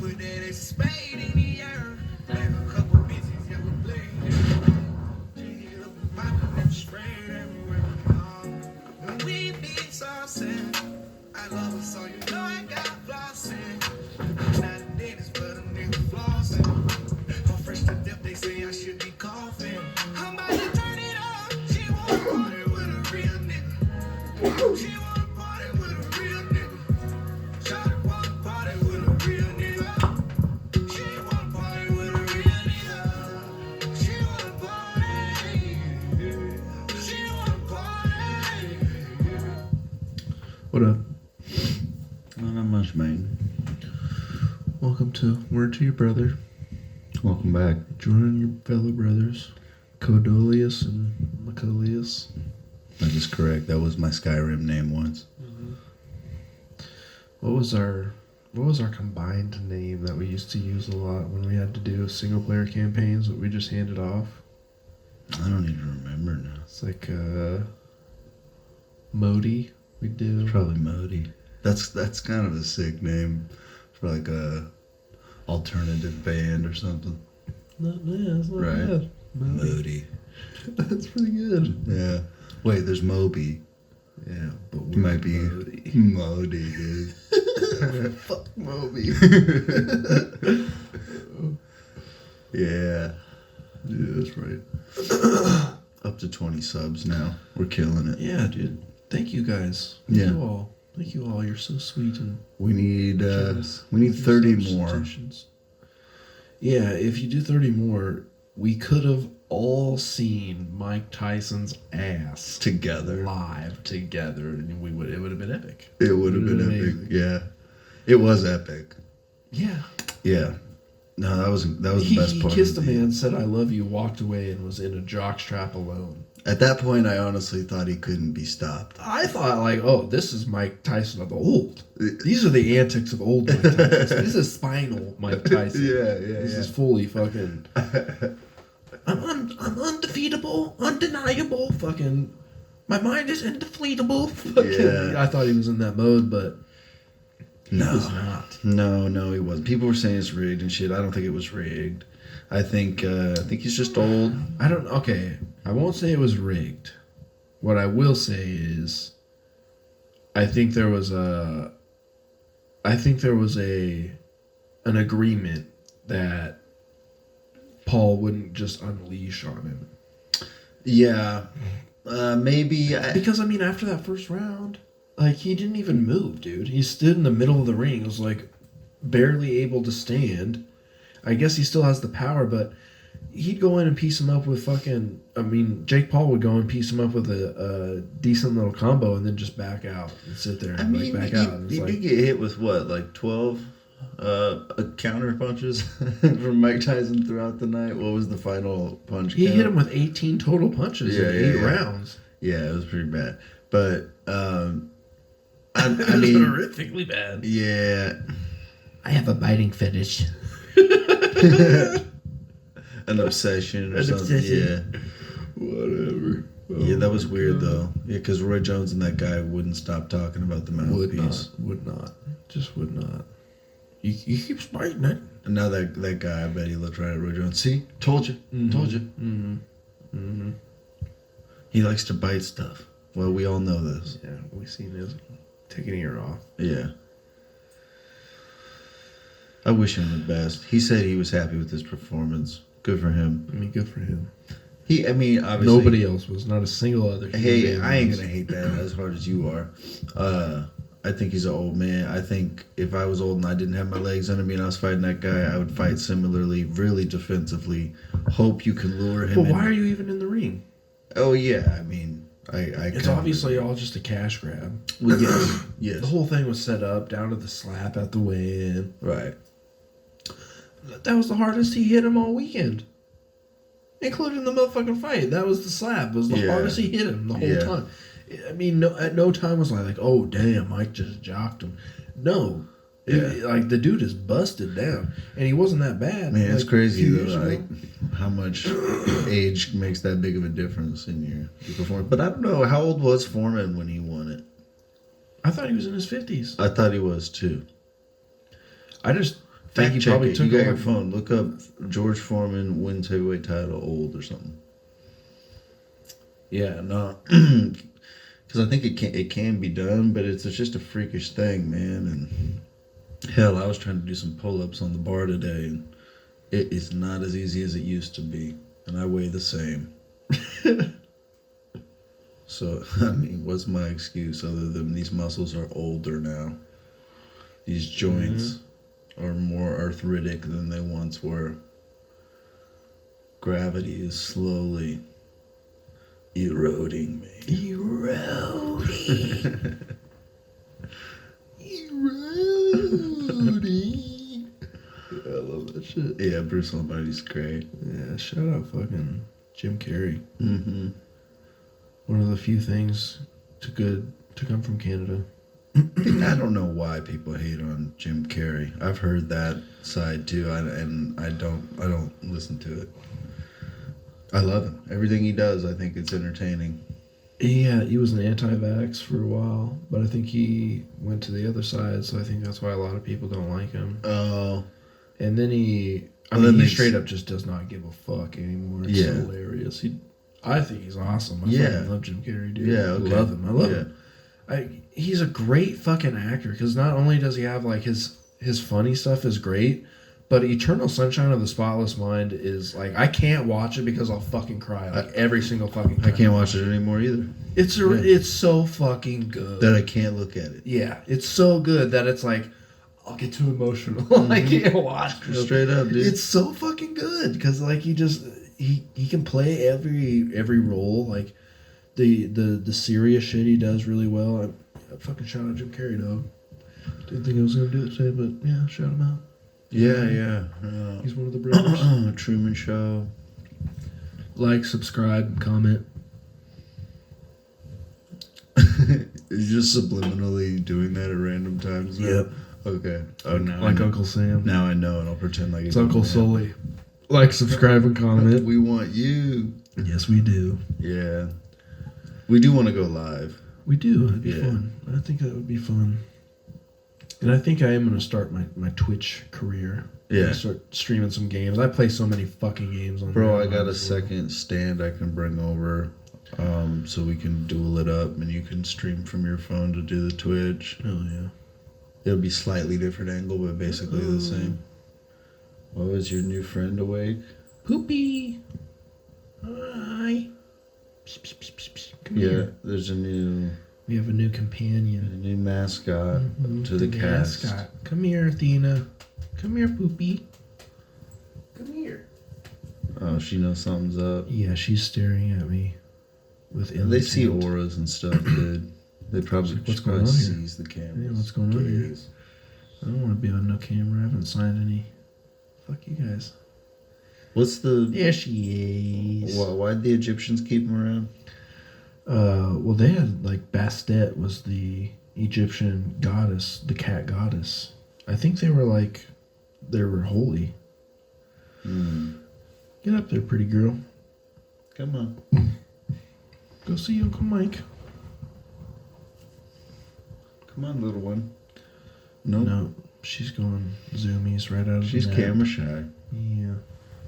put that ass spade in the air. Like a couple bitches ever played. Jig up and poppin' and sprayed everywhere. When we be saucin', I love her so you know I got flossin'. Not a dentist, but a nigga flossing. I'm fresh to death, they say I should be coughing. I'm about to turn it up. She wanna party with a real nigga. She wanna party with a real nigga. Shawty wanna party with a real nigga. She wanna party with a real nigga. She wanna party. She wanna party. What up? Not much, man. Welcome to Word to Your Brother. Welcome back. Joining your fellow brothers, Codolius and Macolius. That is correct. That was my Skyrim name once. What was our combined name that we used to use a lot when we had to do single player campaigns that we just handed off? I don't even remember now. It's like Modi. We do. It's probably Modi. That's kind of a sick name for like a alternative band or something. It's not Right. bad. Modi. That's pretty good. Yeah. Wait, there's Moby. Yeah, but It might be Modi. Modi, dude. Fuck Moby. Yeah. Yeah, that's right. Up to 20 subs now. We're killing it. Yeah, dude. Thank you guys. Yeah. Thank you all. You're so sweet and We need generous. 30 more. Suggestions. Yeah, if you do 30 more, we could have all seen Mike Tyson's ass Together. live together, and it would have been epic. It would have been epic. amazing. Yeah. It was epic. Yeah. Yeah. No, that was the He best part. kissed a of the man, said "I love you," walked away, and was in a jockstrap alone. At that point, I honestly thought he couldn't be stopped. I thought, like, oh, this is Mike Tyson of old. These are the antics of old Mike Tyson. This is spinal Mike Tyson. This is fully fucking. I'm undefeatable, undeniable. Fucking, my mind is indefeatable. Fucking, Yeah. I thought he was in that mode, but he No. was not. No, he wasn't. People were saying it's rigged and shit. I don't think it was rigged. I think he's just old. Okay, I won't say it was rigged. What I will say is, I think there was an agreement that Paul wouldn't just unleash on him. Yeah. Maybe. Because, I mean, after that first round, like, he didn't even move, dude. He stood in the middle of the ring, was, like, barely able to stand. I guess he still has the power, but he'd go in and piece him up with fucking... I mean, Jake Paul would go and piece him up with a decent little combo and then just back out and sit there and, back out. And he it's did get hit with, what, like 12 counter punches from Mike Tyson throughout the night? What was the final punch he count? hit him with 18 total punches in 8 rounds. Yeah, it was pretty bad. But, I It was mean... horrifically bad. Yeah. I have a biting fetish. An obsession or An something. obsession. Yeah. Whatever. Yeah, that was weird though. Yeah, because Roy Jones and that guy wouldn't stop talking about the mouthpiece. Would not. Just would not. You keep spiting it. And now that guy, I bet he looked right at Roy Jones. See, told you, told you. Mm-hmm. Mm-hmm. He likes to bite stuff. Well, we all know this. Yeah, we seen this. Take an ear off. Yeah. I wish him the best. He said he was happy with his performance. Good for him. I mean, good for him. Obviously... Nobody else was. Not a single other. Hey, I ain't going to hate that as hard as you are. I think he's an old man. I think if I was old and I didn't have my legs under me and I was fighting that guy, I would fight similarly, really defensively. Hope you can lure him But why are you even in the ring? Oh, yeah. I mean, It's obviously all just a cash grab. Well, yes. Yes. The whole thing was set up down to the slap at the weigh-in. Right. That was the hardest he hit him all weekend. Including the motherfucking fight. That was the slap. It was the hardest he hit him the whole time. I mean, at no time was like, oh, damn, Mike just jocked him. No. Like, the dude is busted down. And he wasn't that bad. Man, it's like, crazy, though, like, how much age makes that big of a difference in your performance. But I don't know. How old was Foreman when he won it? I thought he was in his 50s. I thought he was, too. Fact he check probably it. took You got a your lot- phone. Look up George Foreman wins heavyweight title old or something. Yeah, no, because I think it can be done, but it's just a freakish thing, man. And hell, I was trying to do some pull ups on the bar today, and it is not as easy as it used to be, and I weigh the same. So I mean, what's my excuse other than these muscles are older now? These joints are more arthritic than they once were. Gravity is slowly eroding me. Eroding. Eroding. I love that shit. Yeah, Bruce Lombardi's great. Yeah, shout out fucking Jim Carrey. Mm-hmm. One of the few things to come from Canada. I don't know why people hate on Jim Carrey. I've heard that side too, and I don't listen to it. I love him. Everything he does, I think it's entertaining. Yeah, he was an anti-vax for a while, but I think he went to the other side, so I think that's why a lot of people don't like him. Oh, And then he straight up just does not give a fuck anymore. It's Yeah. hilarious. I think he's awesome. I Yeah. fucking love Jim Carrey, dude. Yeah, okay. I love him. I love Yeah. him. He's a great fucking actor because not only does he have like his funny stuff is great, but Eternal Sunshine of the Spotless Mind is like I can't watch it because I'll fucking cry like every single fucking time. I can't watch it anymore either. It's so fucking good That I can't look at it. yeah, it's so good that it's like I'll get too emotional. I can't watch it. Straight up, dude. It's so fucking good because like he can play every role. Like the serious shit he does really well. I fucking shout out Jim Carrey, dog. Didn't think I was gonna do it today, but yeah, shout him out. Yeah. He's one of the brothers. Truman Show. Like, subscribe, comment. You're just subliminally doing that at random times now? Yep. Okay. Oh, now Like I know. Uncle Sam. Now I know, and I'll pretend like It's Uncle Sully. Like, subscribe, and comment. We want you. Yes, we do. Yeah. We do want to go live. We do. It'd be Yeah. fun. I think that would be fun. And I think I am going to start my Twitch career. I'm Yeah. gonna start streaming some games. I play so many fucking games on Bro, there. I got a second stand I can bring over, so we can duel it up, and you can stream from your phone to do the Twitch. Oh, yeah. It'll be slightly different angle, but basically the same. What was your new friend awake? Poopy. Hi. Psst, psst, psst, psst, psst. Come Yeah, here. there's a new We have a new companion. mascot to the cast. mascot. Come here, Athena. Come here, Poopy. Come here. Oh, she knows something's up. Yeah, she's staring at me with intent. They see auras and stuff, dude. They probably, What's she probably going on here? sees the camera. Yeah, what's going on here? I don't want to be on no camera. I haven't signed any. Fuck you guys. What's the? There she is. Why'd the Egyptians keep him around? Well, they had like Bastet was the Egyptian goddess, the cat goddess. I think they were holy. Get up there, pretty girl. Come on. Go see Uncle Mike. Come on, little one. Nope. No, she's going zoomies right out of She's the nap. camera shy. Yeah,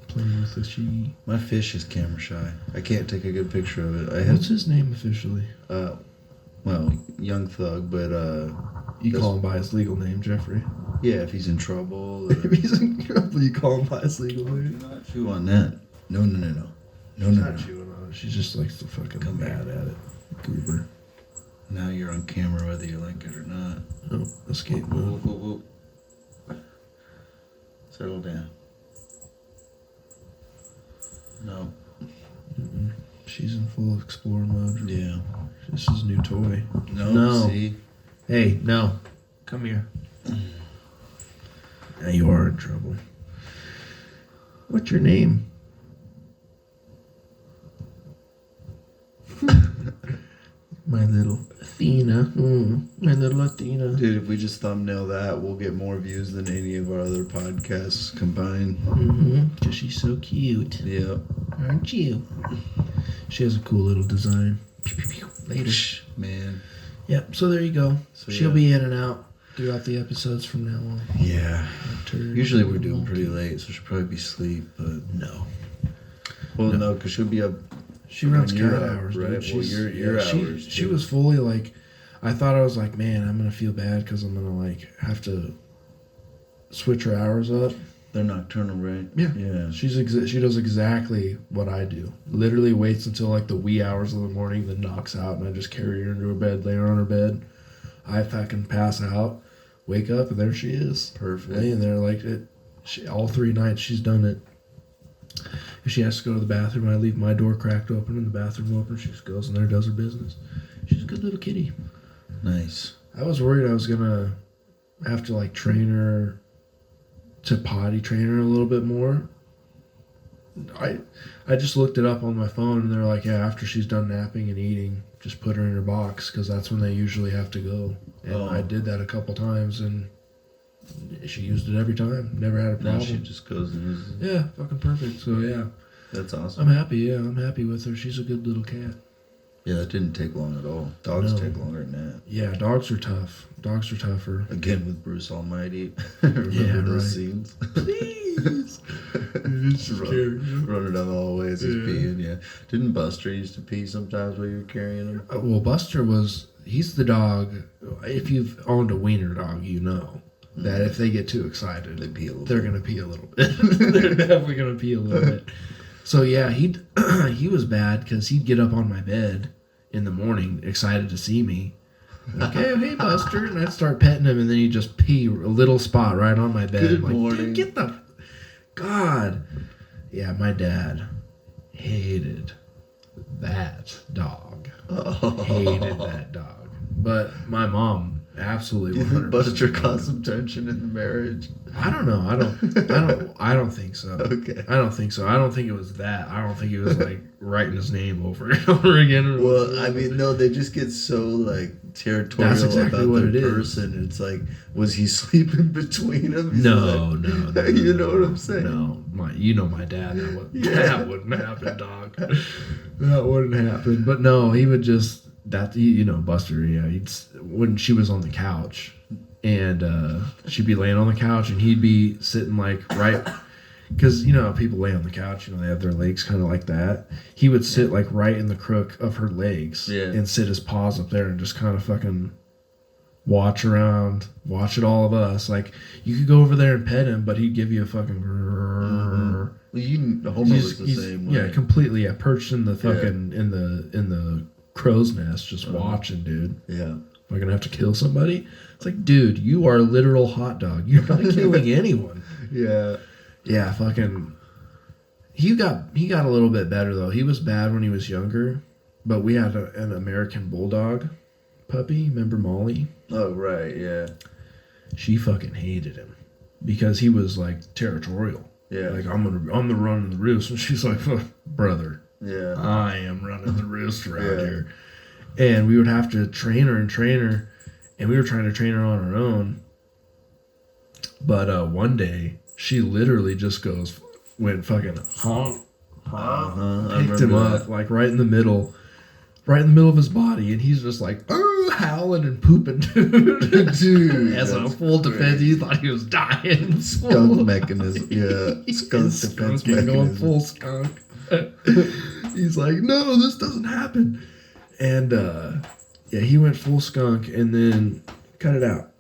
playing with the she. My fish is camera shy. I can't take a good picture of it. What's his name officially? Well, Young Thug, but You call him by his legal name, Jeffrey. yeah, if he's in trouble. If he's in trouble, you call him by his legal name. Not chew on that. No. She's not chewing on it. She just likes to fucking Come mad here. at it. Goober. Now you're on camera whether you like it or not. Oh, escape mode. Whoa. Settle down. No. She's in full explore mode. Yeah. This is a new toy. No. See? Hey, no. Come here. Now you are in trouble. What's your name? My little Athena. My little Athena. Dude, if we just thumbnail that, we'll get more views than any of our other podcasts combined. Because she's so cute. Yep. Aren't you? She has a cool little design. Pew, pew, pew. Later. Man. Yep, so there you go. So, She'll yeah. be in and out. throughout the episodes from now on. Yeah. Turd. Usually we're doing pretty late, so she'll probably be asleep. But No. well, No. no, because she'll be up. She runs When you're cat up, hours, right? dude. Well, She's, your hours, She too. was fully like, I thought I was like, man, I'm gonna feel bad because I'm gonna like have to switch her hours up. They're nocturnal, right? Yeah. Yeah. She does exactly what I do. Literally waits until like the wee hours of the morning, then knocks out, and I just carry her into her bed, lay her on her bed. I fucking pass out, wake up, and there she is, Perfect. laying there like it. All 3 nights she's done it. If she has to go to the bathroom, I leave my door cracked open and the bathroom open. She just goes in there, does her business. She's a good little kitty. Nice. I was worried I was gonna have to like train her to potty train her a little bit more. I just looked it up on my phone and they're like, yeah, after she's done napping and eating, just put her in her box because that's when they usually have to go. And Oh. I did that a couple times and she used it every time. Never had a Now problem. she just goes and uses it. Yeah, fucking perfect. So yeah, That's awesome. I'm happy. Yeah, I'm happy with her. She's a good little cat. Yeah, that didn't take long at all. Dogs No. take longer than that. Yeah, dogs are tough. Dogs are tougher. Again with Bruce Almighty. Remember Yeah, those right. scenes? Please. Running down the hallway as he's Yeah. peeing, yeah. Didn't Buster used to pee sometimes while you were carrying him? Well, Buster he's the dog. If you've owned a wiener dog, you know that if they get too excited, They pee a little they're bit. going to pee a little bit. They're definitely going to pee a little bit. So yeah, he was bad because he'd get up on my bed in the morning, excited to see me. Like, hey, Buster, and I'd start petting him, and then he'd just pee a little spot right on my bed. Good I'm like, morning. dude, get the God. Yeah, my dad hated that dog. Hated that dog. But my mom absolutely You think 100% Buster loved caused him. some tension in the marriage? I don't know. I don't think so. Okay. I don't think so. I don't think it was that. I don't think he was like writing his name over and over again. Well, I mean, no, they just get so like territorial That's exactly about what their it is. person. It's like, was he sleeping between them? He's No, like- no. You know what I'm saying? No, you know my dad. Yeah. That wouldn't happen, dog. That wouldn't happen. But no, he would just Buster. Yeah, when she was on the couch, and she'd be laying on the couch, and he'd be sitting like right, because people lay on the couch. They have their legs kind of like that. He would sit like right in the crook of her legs, Yeah. and sit his paws up there, and just kind of fucking watch around, watch at all of us. Like you could go over there and pet him, but he'd give you a fucking. Well, Homer was the He's- same way. Yeah, completely. Yeah, perched in the fucking in the crow's nest, just Uh-huh. watching, dude. Yeah. Am I gonna have to kill somebody? It's like, dude, you are a literal hot dog. You're not killing anyone. Yeah. Yeah, fucking. He got a little bit better though. He was bad when he was younger, but we had an American Bulldog puppy. Remember Molly? Oh, right. Yeah. She fucking hated him because he was like territorial. Yeah. Like I'm the running the roost, and she's like, brother, Yeah. I am running the roost around Yeah. here. And we would have to train her, and we were trying to train her on our own. But one day, she literally just went fucking honk, I picked him remember up, like right in the middle of his body, and he's just like, howling and pooping, dude. Dude, As a that's full defense, great. he thought he was dying. Skunk mechanism. Yeah. Skunk defense Skunking, going mechanism. full skunk. He's like, no, this doesn't happen. And yeah, he went full skunk and then cut it out.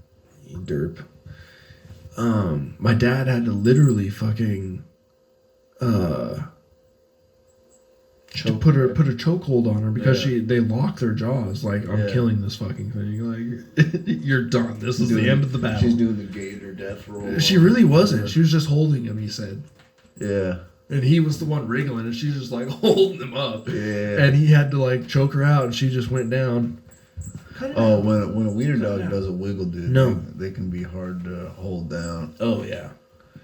You derp. My dad had to literally fucking to put a chokehold on her because Yeah. they lock their jaws like, I'm Yeah. killing this fucking thing. Like, you're done. This is Doing- the end of the battle. She's doing the gator death roll. She really wasn't. She was just holding him, he said. Yeah. And he was the one wriggling, and she's just like holding him up. Yeah. And he had to like choke her out, and she just went down. Oh, when a wiener dog does a wiggle, dude, No. they can be hard to hold down. Oh yeah.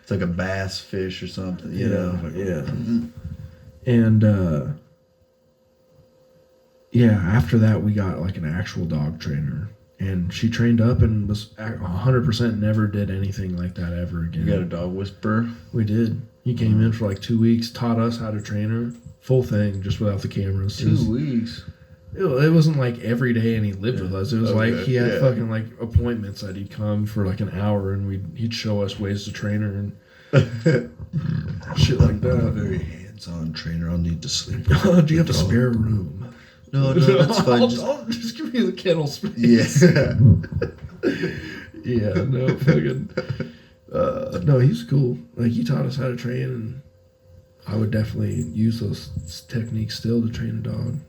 It's like a bass fish or something, you know? Like, And yeah, after that we got like an actual dog trainer, and she trained up and was 100% never did anything like that ever again. You got a dog whisperer? We did. He came in for like 2 weeks, taught us how to train her, full thing, just without the cameras. 2 weeks. It wasn't like every day and he lived with us. It was like Okay, he had yeah. fucking like appointments that he'd come for like an hour and he'd show us ways to train her and shit like I'm a that. very hands-on trainer. I'll need to sleep. Oh, do you have a with the dog. spare room? No, that's fine. Just give me the kennel space. Yeah. Yeah, no, fucking. No, he's cool. Like, he taught us how to train, and I would definitely use those techniques still to train a dog.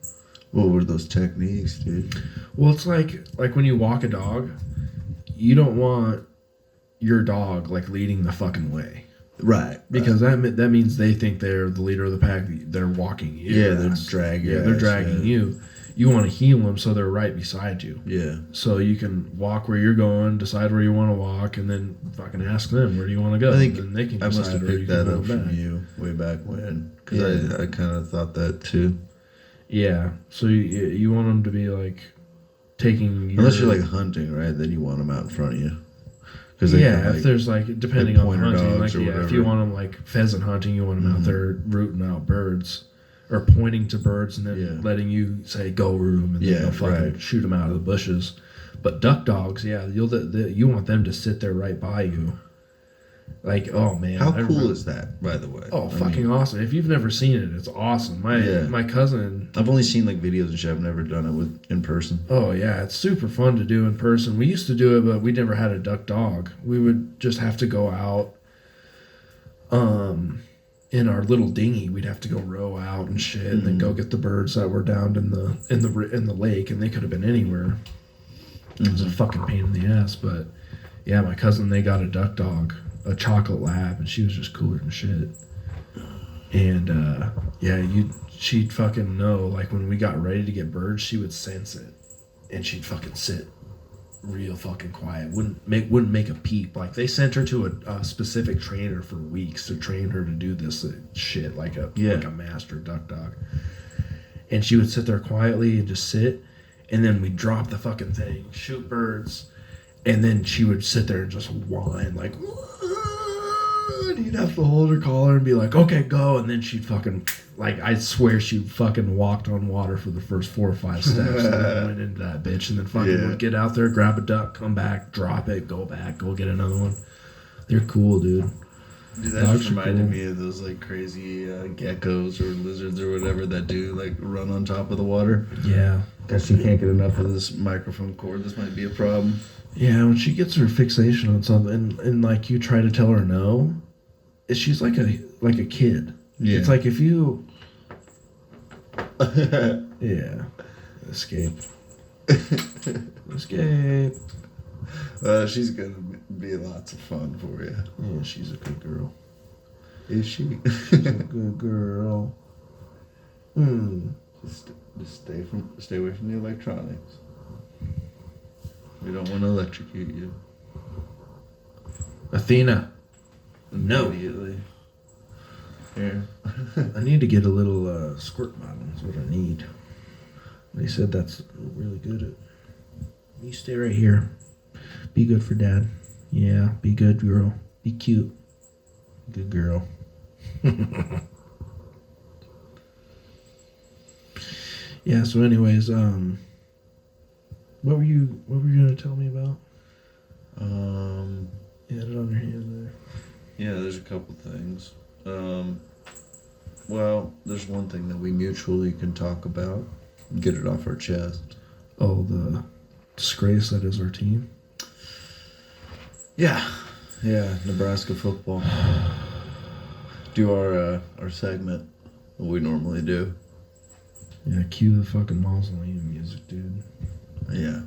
What were those techniques, dude? Well, it's like when you walk a dog, you don't want your dog, like, leading the fucking way. Right. Because that means they think they're the leader of the pack. They're walking you. Yeah, they're dragging. Yeah, they're dragging you. You want to heel them so they're right beside you. Yeah. So you can walk where you're going, decide where you want to walk, and then fucking ask them where do you want to go. I think and they can I must decide have where you picked can that go up from back. you way back when, because I kind of thought that too. Yeah. So you want them to be like taking. Unless you're like hunting, right? Then you want them out in front of you. Yeah, if there's like depending on pointer hunting, like dogs or if whatever. you want them like pheasant hunting, you want them out there rooting out birds. Or pointing to birds and then letting you say go room and then they'll fucking shoot them out of the bushes. But duck dogs, you want them to sit there right by you. Like, oh man, how cool is that, by the way? Oh, fucking awesome! If you've never seen it, it's awesome. My cousin. I've only seen like videos and shit. I've never done it in person. Oh yeah, it's super fun to do in person. We used to do it, but we never had a duck dog. We would just have to go out. In our little dinghy, we'd have to go row out and shit, and then go get the birds that were down in the lake, and they could have been anywhere. It was a fucking pain in the ass, but yeah, my cousin, they got a duck dog, a chocolate lab, and she was just cooler than shit. And she'd fucking know, like when we got ready to get birds, she would sense it, and she'd fucking sit real fucking quiet, wouldn't make a peep. Like they sent her to a specific trainer for weeks to train her to do this shit like a master duck dog, and she would sit there quietly and just sit, and then we'd drop the fucking thing, shoot birds, and then she would sit there and just whine like, and you'd have to hold her collar and be like, okay, go, and then she'd fucking, like, I swear she fucking walked on water for the first 4 or 5 steps and then went into that bitch and then fucking would get out there, grab a duck, come back, drop it, go back, go get another one. They're cool, dude. Dude, that just reminded me of those like crazy geckos or lizards or whatever that do like run on top of the water. Yeah. Guess she can't get enough of this microphone cord. This might be a problem. Yeah, when she gets her fixation on something and like you try to tell her no, she's like a kid. Yeah. It's like if you escape. Escape. She's gonna be lots of fun for you. Yeah, she's a good girl. Is she? She's a good girl. Just stay away from the electronics. We don't want to electrocute you. Athena. No. Immediately. Here. I need to get a little squirt bottle. That's what I need. They said that's really good at. You stay right here. Be good for Dad. Yeah, be good, girl. Be cute. Good girl. Yeah. So, anyways, what were you gonna tell me about? You had it on your hand there. Yeah, there's a couple things. Well, there's one thing that we mutually can talk about. Get it off our chest. Oh, the disgrace that is our team. Yeah, Nebraska football. Do our segment that we normally do. Yeah, cue the fucking mausoleum music, dude. Yeah.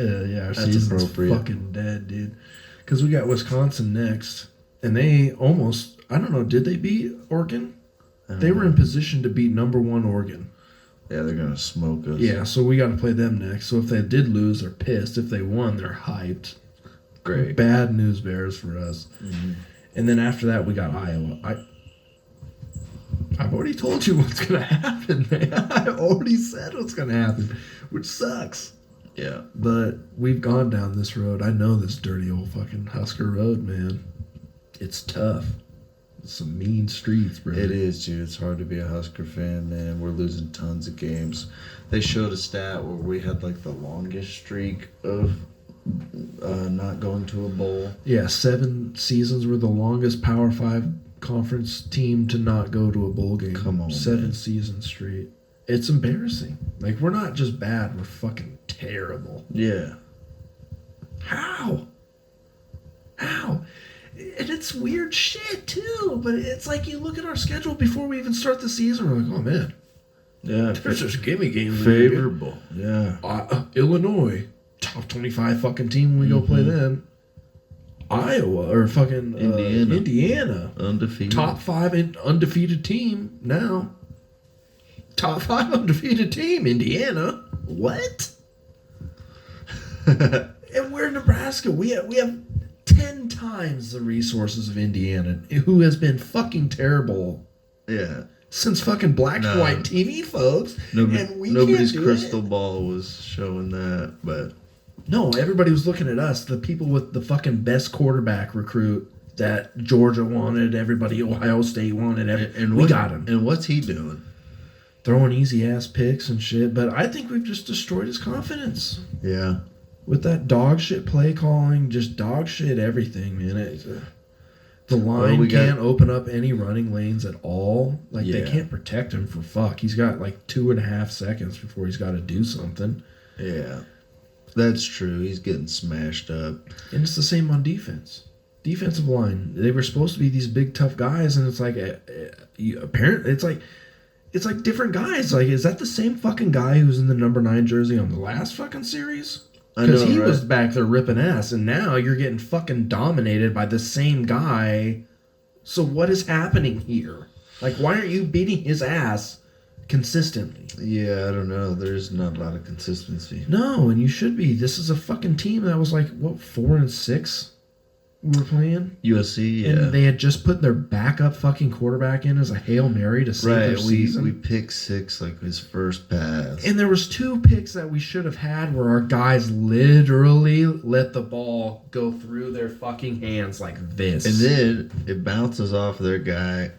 Yeah, our That's season's appropriate. fucking dead, dude. Because we got Wisconsin next, and they almost, I don't know, did they beat Oregon? They were in position to beat number 1 Oregon. Yeah, they're gonna smoke us. Yeah, so we got to play them next. So if they did lose, they're pissed. If they won, they're hyped. Great. Bad news bears for us. Mm-hmm. And then after that, we got Iowa. I've already told you what's going to happen, man. I already said what's going to happen, which sucks. Yeah. But we've gone down this road. I know this dirty old fucking Husker road, man. It's tough. Some mean streets, bro. It is, dude. It's hard to be a Husker fan, man. We're losing tons of games. They showed a stat where we had like the longest streak of not going to a bowl. Yeah, 7 seasons were the longest Power 5 conference team to not go to a bowl game. Come on, 7 man. seasons straight. It's embarrassing. Like, we're not just bad, we're fucking terrible. Yeah. How? And it's weird shit, too. But it's like you look at our schedule before we even start the season, we're like, oh, man. Yeah. There's just gimme games. Favorable. Yeah. Illinois, top 25 fucking team when we go play them. Iowa, or fucking Indiana. Undefeated. Top 5 undefeated team now. Top 5 undefeated team, Indiana. What? And we're Nebraska. We have 10 times the resources of Indiana, who has been fucking terrible. Yeah. Since fucking black and white TV, folks. And we nobody's can't do crystal it. ball was showing that, but No, everybody was looking at us, the people with the fucking best quarterback recruit that Georgia wanted, everybody, Ohio State wanted, we got him. And what's he doing? Throwing easy-ass picks and shit, but I think we've just destroyed his confidence. Yeah. With that dog shit play calling, just dog shit everything, man. The line can't open up any running lanes at all. Like, they can't protect him for fuck. He's got like 2.5 seconds before he's got to do something. Yeah. That's true. He's getting smashed up. And it's the same on defense. Defensive line. They were supposed to be these big, tough guys, and it's like, apparently, it's like different guys. Like, is that the same fucking guy who's in the number 9 jersey on the last fucking series? Because he was back there ripping ass, and now you're getting fucking dominated by the same guy. So what is happening here? Like, why aren't you beating his ass consistently? Yeah, I don't know. There's not a lot of consistency. No, and you should be. This is a fucking team that was like, what, 4-6 we were playing? USC, yeah. And they had just put their backup fucking quarterback in as a Hail Mary to save their season. We picked 6, like his first pass. And there was 2 picks that we should have had where our guys literally let the ball go through their fucking hands like this. And then it bounces off their guy,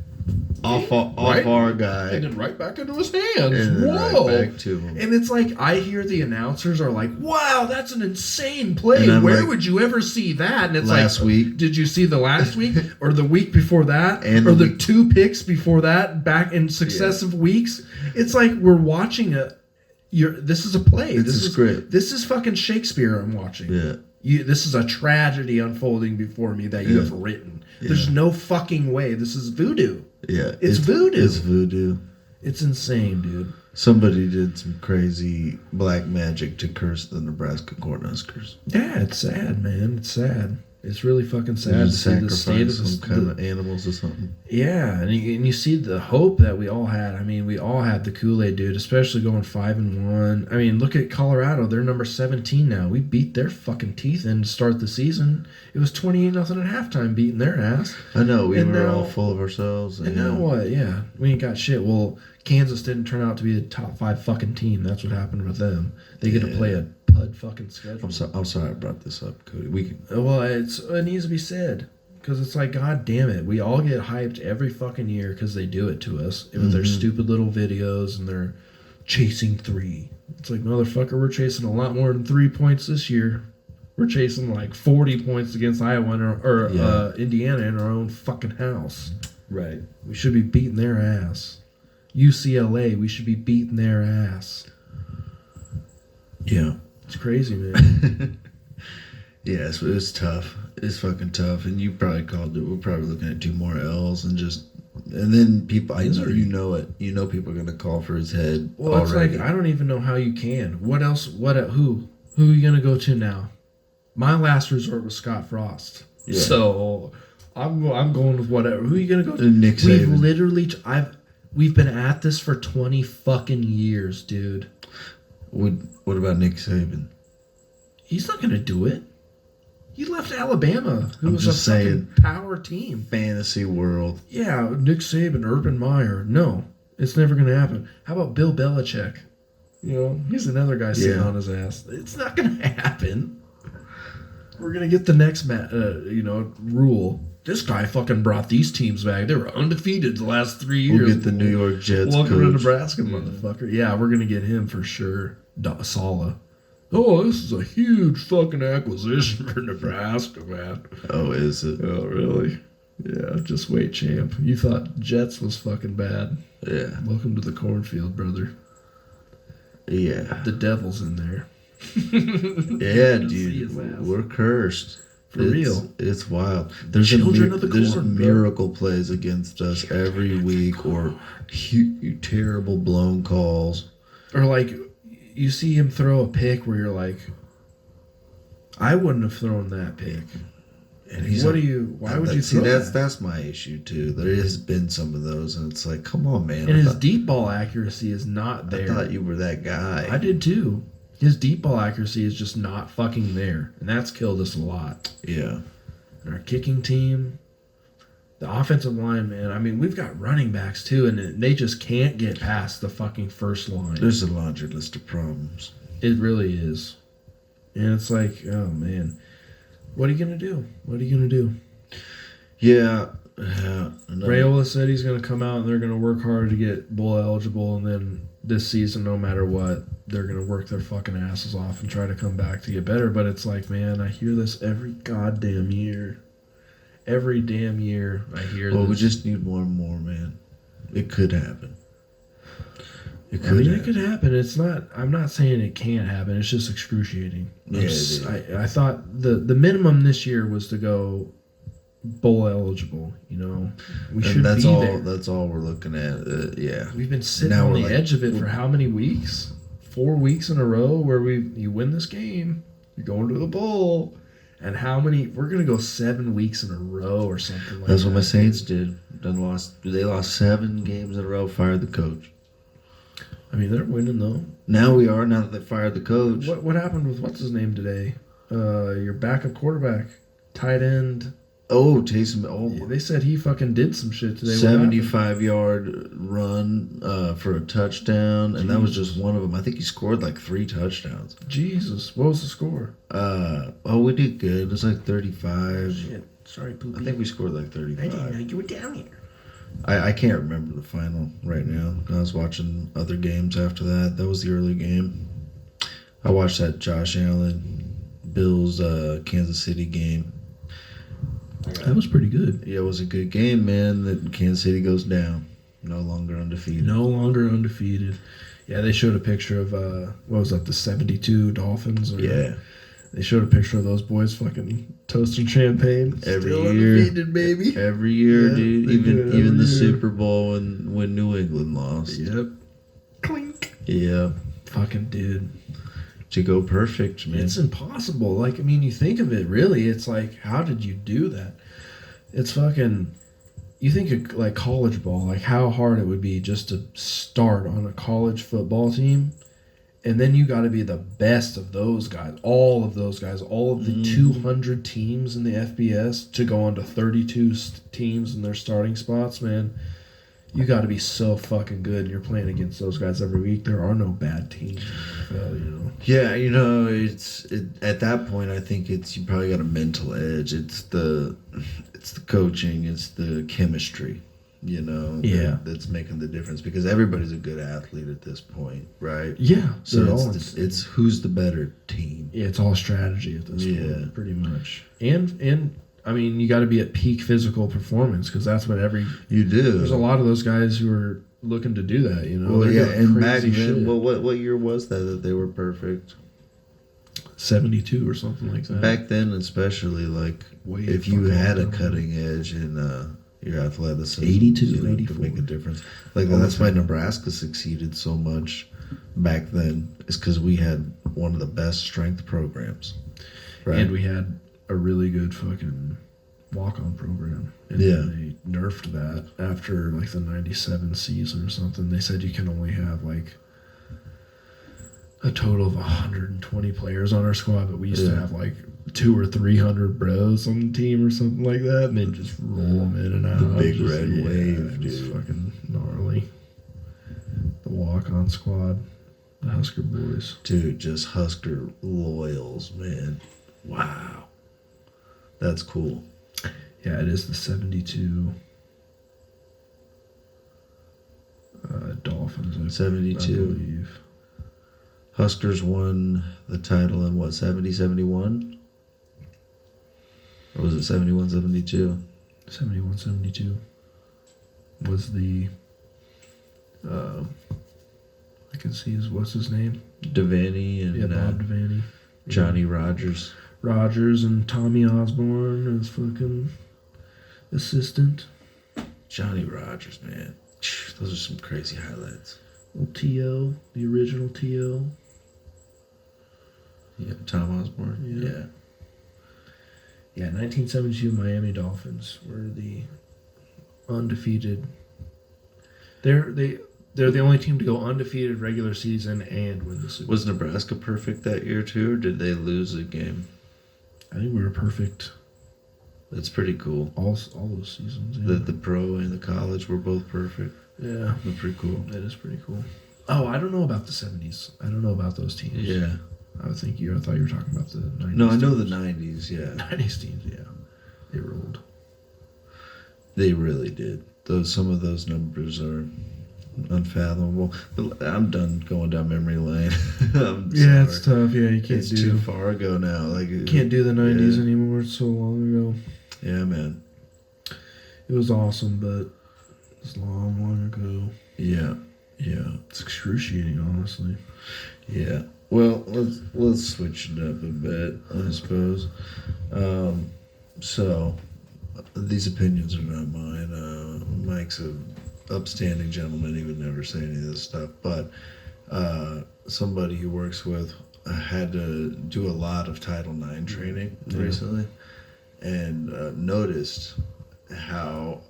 off our guy. And then right back into his hands. And then Whoa. right back to him. And it's like, I hear the announcers are like, wow, that's an insane play. And I'm Where like, would you ever see that? And it's last week. Did you see the last week? Or the week before that? And or the the 2 picks before that back in successive weeks? It's like we're watching this is a play. It's a script. This is fucking Shakespeare I'm watching. Yeah. This is a tragedy unfolding before me that you have written. Yeah. There's no fucking way. This is voodoo. Yeah. It's voodoo. It's voodoo. It's insane, dude. Somebody did some crazy black magic to curse the Nebraska Cornhuskers. Yeah, it's sad, man. It's sad. It's really fucking sad Did to see the state of some kind of animals or something. Yeah, and you see the hope that we all had. I mean, we all had the Kool-Aid, dude, especially going 5-1. I mean, look at Colorado. They're number 17 now. We beat their fucking teeth in to start the season. It was 28-0 at halftime, beating their ass. I know. We were all full of ourselves. And now what? Yeah, we ain't got shit. Well, Kansas didn't turn out to be the top 5 fucking team. That's what happened with them. They get to play a pud fucking schedule. I'm sorry I brought this up, Cody. Well, it needs to be said. Because it's like, god damn it. We all get hyped every fucking year because they do it to us. With their stupid little videos and their chasing 3. It's like, motherfucker, we're chasing a lot more than 3 points this year. We're chasing like 40 points against Iowa or Indiana in our own fucking house. Right. We should be beating their ass. UCLA, we should be beating their ass. Yeah. It's crazy, man. Yeah, it's tough. It's fucking tough. And you probably called it. We're probably looking at 2 more L's and then people, I know, you know it. You know people are going to call for his head. Well, already. It's like, I don't even know how you can. What else? Who are you going to go to now? My last resort was Scott Frost. Yeah. So I'm going with whatever. Who are you going to go to? Nick Saban. We've been at this for 20 fucking years, dude. What about Nick Saban? He's not going to do it. He left Alabama, who was a fucking power team. Fantasy world. Yeah, Nick Saban, Urban Meyer. No, it's never going to happen. How about Bill Belichick? You know, he's another guy sitting on his ass. It's not going to happen. We're going to get the next, rule. this guy fucking brought these teams back. They were undefeated the last 3 years. We'll get the New York Jets Welcome coach. to Nebraska, motherfucker. Yeah, we're gonna get him for sure. Sala. Oh, this is a huge fucking acquisition for Nebraska, man. Oh, is it? Oh, really? Yeah, just wait, champ. You thought Jets was fucking bad. Yeah. Welcome to the cornfield, brother. Yeah. The devil's in there. Yeah, See his dude. ass. We're cursed. For real. It's wild. There's Children of the there's corn, bro. miracle plays against us every week, or terrible blown calls. Or like, you see him throw a pick where you're like, I wouldn't have thrown that pick. And Why would you see? throw that? That's my issue too. There has been some of those, and it's like, come on, man. And his deep ball accuracy is not there. I thought you were that guy. I did too. His deep ball accuracy is just not fucking there. And that's killed us a lot. Yeah. And our kicking team, the offensive line, man. I mean, we've got running backs too, and they just can't get past the fucking first line. There's a laundry list of problems. It really is. And it's like, oh, man. What are you going to do? What are you going to do? Yeah. Rayola said he's going to come out and they're going to work hard to get bowl eligible, and then this season, no matter what, they're going to work their fucking asses off and try to come back to get better. But it's like, man, I hear this every goddamn year. Every damn year I hear this. Well, we just need one more, man. It could happen. It could happen. It's not. I'm not saying it can't happen. It's just excruciating. Yeah, I thought the minimum this year was to go bowl eligible. You know, we should that's be all. there. That's all we're looking at. Yeah, We've been sitting Now on we're the like- edge of it for how many weeks? 4 weeks in a row where you win this game, you're going to the bowl, and how many? We're gonna go 7 weeks in a row or something like that. that's what my Saints did. They lost 7 games in a row. Fired the coach. I mean, they're winning though. Now we are. Now that they fired the coach. What happened with what's his name today? Your backup quarterback, tight end. Oh, Taysom. Yeah, Oh, they said he fucking did some shit today. What happened? 75-yard run for a touchdown, and that was just one of them. I think he scored like 3 touchdowns. Jesus, what was the score? We did good. It was like 35. Shit, sorry, poopy. I think we scored like 35. you were down here. I can't remember the final right now. I was watching other games after that. That was the early game. I watched that Josh Allen Bills Kansas City game. That was pretty good. Yeah, it was a good game, man. That Kansas City goes down, no longer undefeated. No longer undefeated. Yeah, they showed a picture of what was that? The 72 Dolphins. Yeah, They showed a picture of those boys fucking toasting champagne. Every Still year. undefeated, baby. every year, Yeah, dude. they do it Even every the year. Super Bowl when New England lost. Yep. Clink. Yeah, Fucking dude. to go perfect, man. It's impossible. Like, I mean, you think of it, really, it's like, how did you do that? It's fucking, you think of like college ball, like how hard it would be just to start on a college football team. And then you got to be the best of those guys, all of those guys, all of the 200 teams in the FBS to go on to 32 teams in their starting spots, man. You got to be so fucking good. And you're playing against those guys every week. There are no bad teams in the NFL, you know. Yeah, it's at that point. I think you probably got a mental edge. It's the coaching. It's the chemistry. You know, Yeah. that's making the difference because everybody's a good athlete at this point, right? Yeah. So they're all it's who's the better team. Yeah, it's all strategy at this Yeah. point, pretty much. And I mean, you got to be at peak physical performance because that's what You do. there's a lot of those guys who are looking to do that. You know, Well, They're yeah, doing and back crazy then, shit. what year was that they were perfect? 72 or something like that. Back then, especially, like Way if you fucking had a long. cutting edge in your athleticism, 82, you know, could 84. make a difference. Like All the that's why time. Nebraska succeeded so much back then. Is because we had one of the best strength programs, right? And we had a really good fucking walk-on program. And Yeah. they nerfed that after like the 97 season or something. They said you can only have like a total of 120 players on our squad, but we used to Yeah. have like 200 or 300 bros on the team or something like that, and they'd just roll them in and out. The big Just- red wave, it was dude. fucking gnarly. The walk-on squad, the Husker boys. Dude, just Husker loyals, man. Wow, that's cool. Yeah, it is the 72 Dolphins. I 72. believe. Huskers won the title in what, 70, 71? Or was it 71, 72? 71, 72 was the. I can see what's his name? Devaney and Bob Devaney. Johnny Rogers. Rogers and Tommy Osborne as fucking assistant. Johnny Rogers, man. Those are some crazy highlights. Little T.O., the original T.O. Yeah, Tom Osborne. Yeah. Yeah, 1972 Miami Dolphins were the undefeated. They're the only team to go undefeated regular season and win the Super Bowl. Was Nebraska perfect that year too, or did they lose a game? I think we were perfect That's pretty cool. all those seasons. Yeah. The pro and the college were both perfect. Yeah, They're pretty cool. that is pretty cool. Oh, I don't know about the 70s. I don't know about those teams. Yeah. I thought you were talking about the 90s. No, I know the teams. 90s, yeah. 90s teams, yeah. They rolled. They really did. Some of those numbers are unfathomable. But I'm done going down memory lane. I'm Yeah, sorry. it's tough. Yeah, you can't It's too far ago now. can't do the 90s yeah. anymore. It's so long ago. Yeah, man. It was awesome, but it's long ago. Yeah. It's excruciating, honestly. Yeah. Well, let's switch it up a bit, I suppose. So, these opinions are not mine. Mike's an upstanding gentleman. He would never say any of this stuff. But somebody he works with had to do a lot of Title IX training recently, and noticed how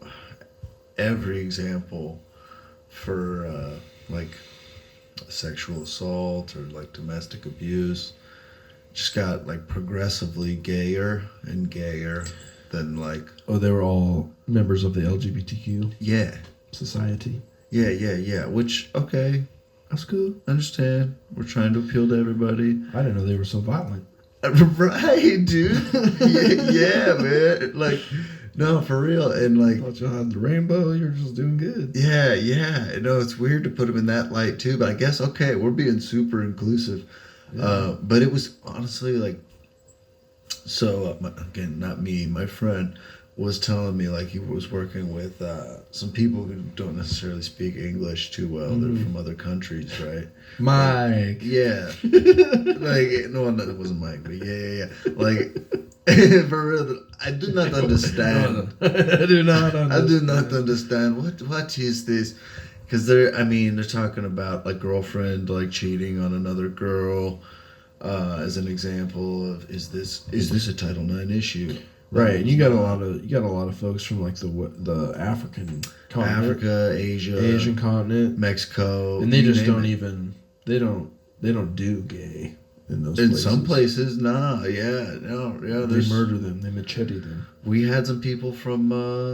every example for like sexual assault or like domestic abuse just got like progressively gayer and gayer than like Oh, they were all members of the LGBTQ yeah society. which okay, That's good. understand, we're trying to appeal to everybody. I didn't know they were so violent. Right, dude. yeah, man, like no, for real. And like I thought y'all had the rainbow. You're just doing good. yeah, no, it's weird to put them in that light too, but I guess okay, we're being super inclusive. But it was honestly like, so again, not me, my friend was telling me like he was working with some people who don't necessarily speak English too well. They're from other countries, right? Mike. Yeah. Like, no, it wasn't Mike, but yeah. Like, for real, I do not understand. I do not understand. I do not understand. What is this? Because they're talking about like girlfriend like cheating on another girl as an example of is this a Title IX issue? Right, and you got a lot of folks from like the African continent, Africa, Asia, Asian continent, Mexico, and they you just name don't it. even they don't do gay in those In places. some places, nah, yeah, no, yeah. They murder them, they machete them. We had some people from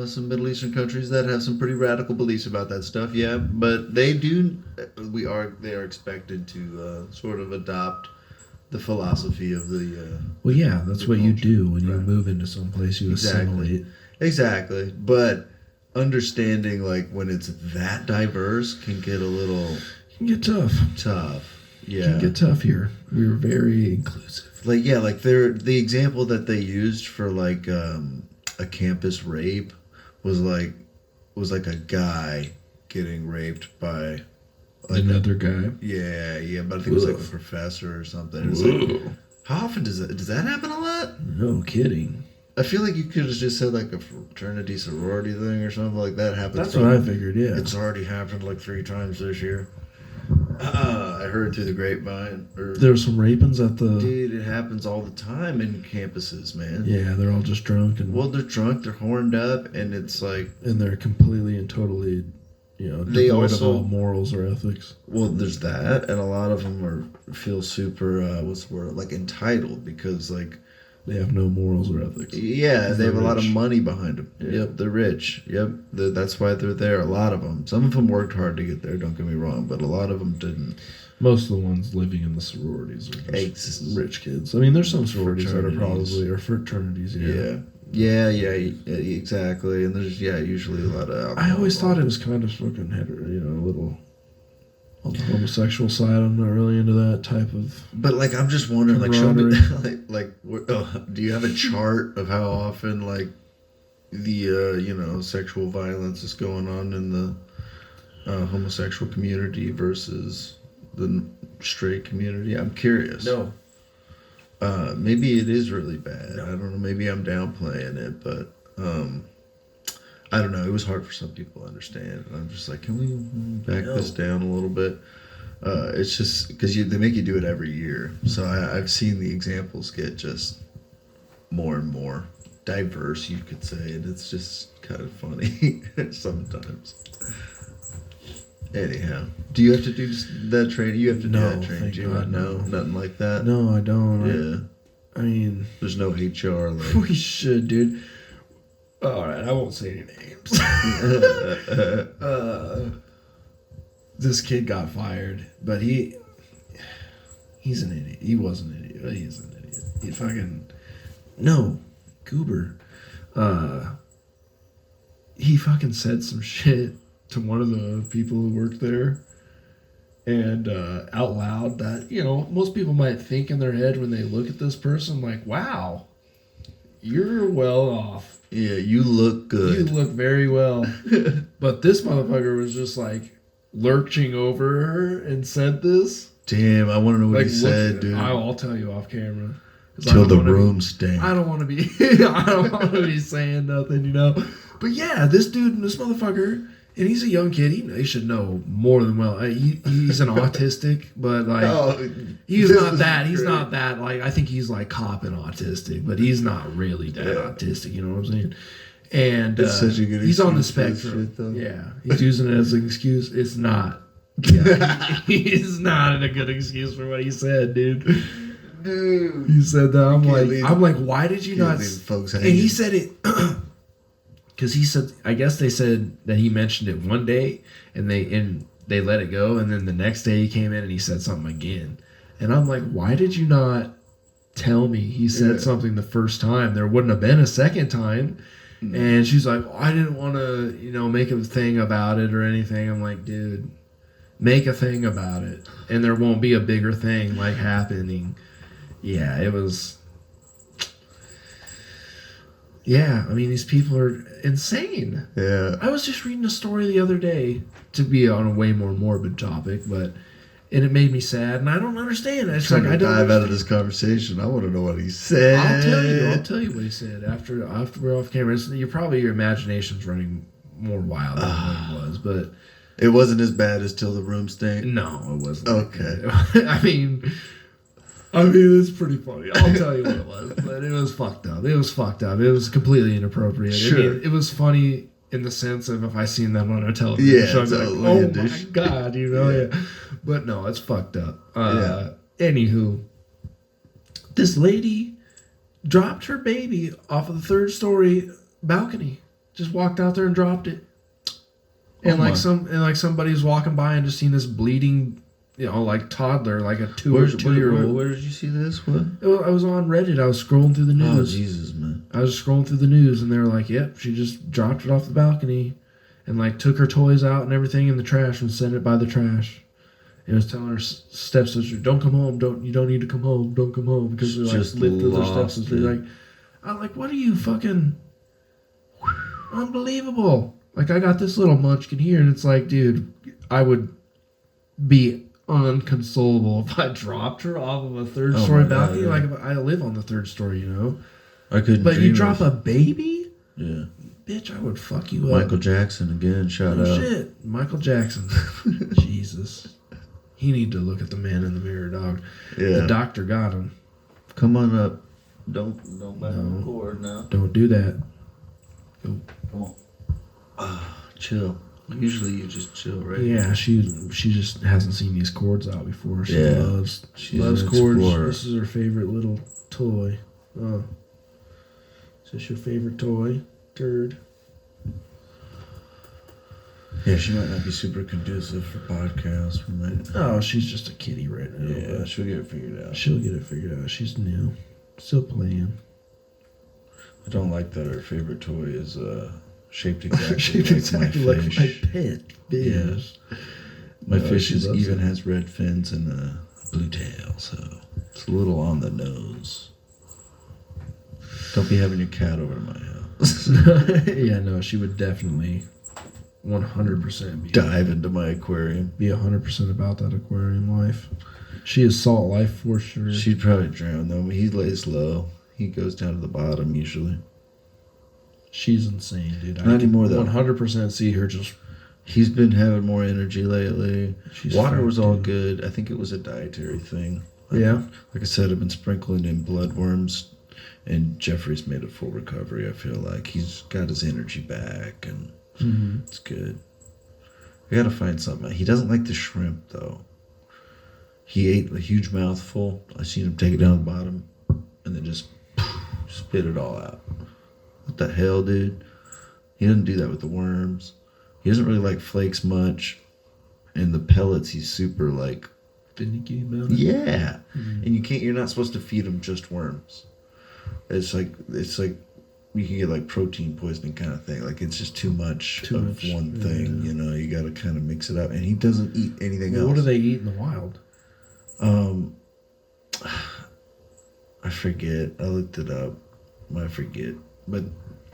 some Middle Eastern countries that have some pretty radical beliefs about that stuff, yeah. But they are expected to sort of adopt the philosophy of the. Well, yeah, that's the what you culture. do when you Right. move into some place. You assimilate. Exactly, but understanding like when it's that diverse can get a little It can get tough. tough. It Yeah. can get tough here. We were very inclusive. Like yeah, like the example that they used for like a campus rape was like a guy getting raped by like Another guy. yeah, but I think it was like a Woof. professor or something. It's like, how often does that happen a lot? No kidding. I feel like you could have just said like a fraternity sorority thing or something like that happens. That's what I figured. Yeah. It's already happened like 3 times this year. I heard through the grapevine. There were some rapings at the. Dude, it happens all the time in campuses, man. Yeah, they're all just drunk and Well, they're drunk, they're horned up, and it's like, they're completely and totally, They devoid also- of all morals or ethics. well, there's that, and a lot of them feel super, what's the word, like entitled because, like, They have no morals or ethics. yeah, they They're have a lot of rich. money behind them. Yeah. Yep, they're rich. Yep, that's why they're there. A lot of them. Some of them worked hard to get there. Don't get me wrong, but a lot of them didn't. Most of the ones living in the sororities are just Eggs. rich kids. I mean, there's some sororities that are Fraternities. probably or fraternities. Yeah, Yeah, exactly. And there's usually a lot of alcohol. I always thought it was kind of fucking a little on the homosexual side. I'm not really into that type of. But like, I'm just wondering, like, show me, camaraderie. do you have a chart of how often like the sexual violence is going on in the homosexual community versus the straight community? I'm curious. No. Maybe it is really bad. No. I don't know. Maybe I'm downplaying it, but I don't know. It was hard for some people to understand. And I'm just like, can we back this down a little bit? It's just because they make you do it every year. So I've seen the examples get just more and more diverse, you could say, and it's just kind of funny sometimes. Anyhow, do you have to do that training? You have to do No, that training, thank Jim? God, No, no. nothing like that. No, I don't. Yeah, I mean, there's no HR. Like, we should, dude. All right, I won't say any names. This kid got fired, but he's an idiot. He was an idiot. But he's an idiot. He fucking Goober. He fucking said some shit to one of the people who worked there, and out loud that most people might think in their head when they look at this person like, "Wow, you're well off. yeah, you look good. You look very well." But this motherfucker was just like lurching over her and said this. Damn, I want to know what Like, he said, dude. I'll tell you off camera. 'Cause I Till don't the wanna room stank. I don't want to be. I don't want to be saying nothing, But yeah, this motherfucker, and he's a young kid. He should know more than well. He's an autistic, but like he's not that. He's not that. Like, I think he's like cop and autistic, but he's not really that autistic. You know what I'm saying? And It's such a good he's on the excuse for this spectrum. shit, though. Yeah, he's using it as an excuse. It's not. Yeah, he's not a good excuse for what he said, dude. Dude, He said that. I'm can't like, why did you not? leave folks And hanging. he said it because he said, I guess they said that he mentioned it one day and they let it go, and then the next day he came in and he said something again, and I'm like, why did you not tell me he said something the first time? There wouldn't have been a second time. And she's like, I didn't want to, make a thing about it or anything. I'm like, dude, make a thing about it, and there won't be a bigger thing like happening. Yeah, it was. Yeah, I mean, these people are insane. Yeah. I was just reading a story the other day, to be on a way more morbid topic, and it made me sad, and I don't understand. It's Trying like, to I don't dive out of understand. this conversation. I want to know what he said. I'll tell you what he said after we're off camera. Your imagination's running more wild than what it was, but It wasn't as bad as Till the Room Stank. no, it wasn't. Okay. I mean, it's pretty funny. I'll tell you what it was, but it was fucked up. It was completely inappropriate. Sure. I mean, it was funny in the sense of if I seen that on a television Yeah, show, I'd it's be like, outlandish. oh my God, Yeah. But no, it's fucked up. Yeah. Anywho, this lady dropped her baby off of the 3rd story balcony. Just walked out there and dropped it. And somebody was walking by and just seen this bleeding, toddler, like a 2-year-old. Where did you see this? What? I was on Reddit. I was scrolling through the Oh, news. Jesus, man. I was scrolling through the news, and they were like, "Yep, she just dropped it off the balcony, and like took her toys out and everything in the trash and sent it by the trash." And was telling her stepsister, "Don't come home. You don't need to come home. Don't come home," because they're like Just lit to their lost stepsister. it. Like, I'm like, what are you fucking unbelievable? Like, I got this little munchkin here, and it's like, dude, I would be unconsolable if I dropped her off of a 3rd story my God, balcony. yeah. Like, if I live on the 3rd story, I couldn't. But you dream drop of- a baby? Yeah. Bitch, I would fuck you up. Michael Jackson again. Shout Oh, out. shit. Michael Jackson. Jesus. He need to look at the man in the mirror, dog. Yeah. The doctor got him. Come on up. Don't back No. record now. Don't do that. Go. Come on. Chill. Usually you just chill, right? Yeah, she just hasn't seen these cords out before. She Yeah. loves She's cords. an explorer. This is her favorite little toy. Oh. Is this your favorite toy? Turd. Yeah, she might not be super conducive for podcasts. We might. Oh, she's just a kitty right now. Yeah, but she'll get it figured out. she'll get it figured out. She's new. Still playing. I don't like that her favorite toy is shaped exactly Shaped like exactly my like fish. my pet fish. My No, fish she is loves even it. has red fins and a blue tail, so it's a little on the nose. Don't be having your cat over to my house. Yeah, no, she would definitely 100% Dive into my aquarium. be 100% about that aquarium life. She is salt life for sure. She'd probably drown though. He lays low. He goes down to the bottom usually. She's insane, dude. Not anymore, though. 100% see her just. He's been having more energy lately. She's Water was all dude. good. I think it was a dietary thing. Yeah. Like I said, I've been sprinkling in bloodworms, and Jeffrey's made a full recovery. I feel like he's got his energy back, and it's good. I gotta find something. He doesn't like the shrimp though. He ate a huge mouthful. I seen him take it down the bottom, and then just spit it all out. What the hell, dude? He doesn't do that with the worms. He doesn't really like flakes much, and the pellets he's super like. Finicky about it. Yeah, and you can't. You're not supposed to feed him just worms. It's like you can get like protein poisoning kind of thing. Like it's just too much of one thing. Yeah. You know, you got to kind of mix it up. And he doesn't eat anything else. What do they eat in the wild? I forget. I looked it up. I forget. But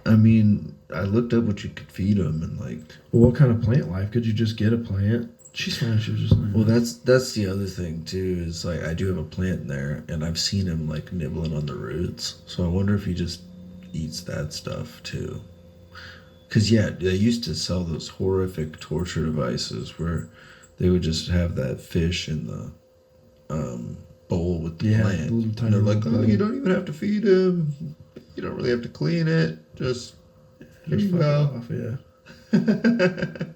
I mean, I looked up what you could feed him, and like. Well, what kind of plant life? Could you just get a plant? She's fine. She was just like. Well, that's the other thing too. Is like I do have a plant in there, and I've seen him like nibbling on the roots. So I wonder if he just eats that stuff too. Cause yeah, they used to sell those horrific torture devices where they would just have that fish in the bowl with the plant. The little And tiny they're like, little oh, bowl. you don't even have to feed him. You don't really have to clean it. Just here Just you fuck it go. off, yeah.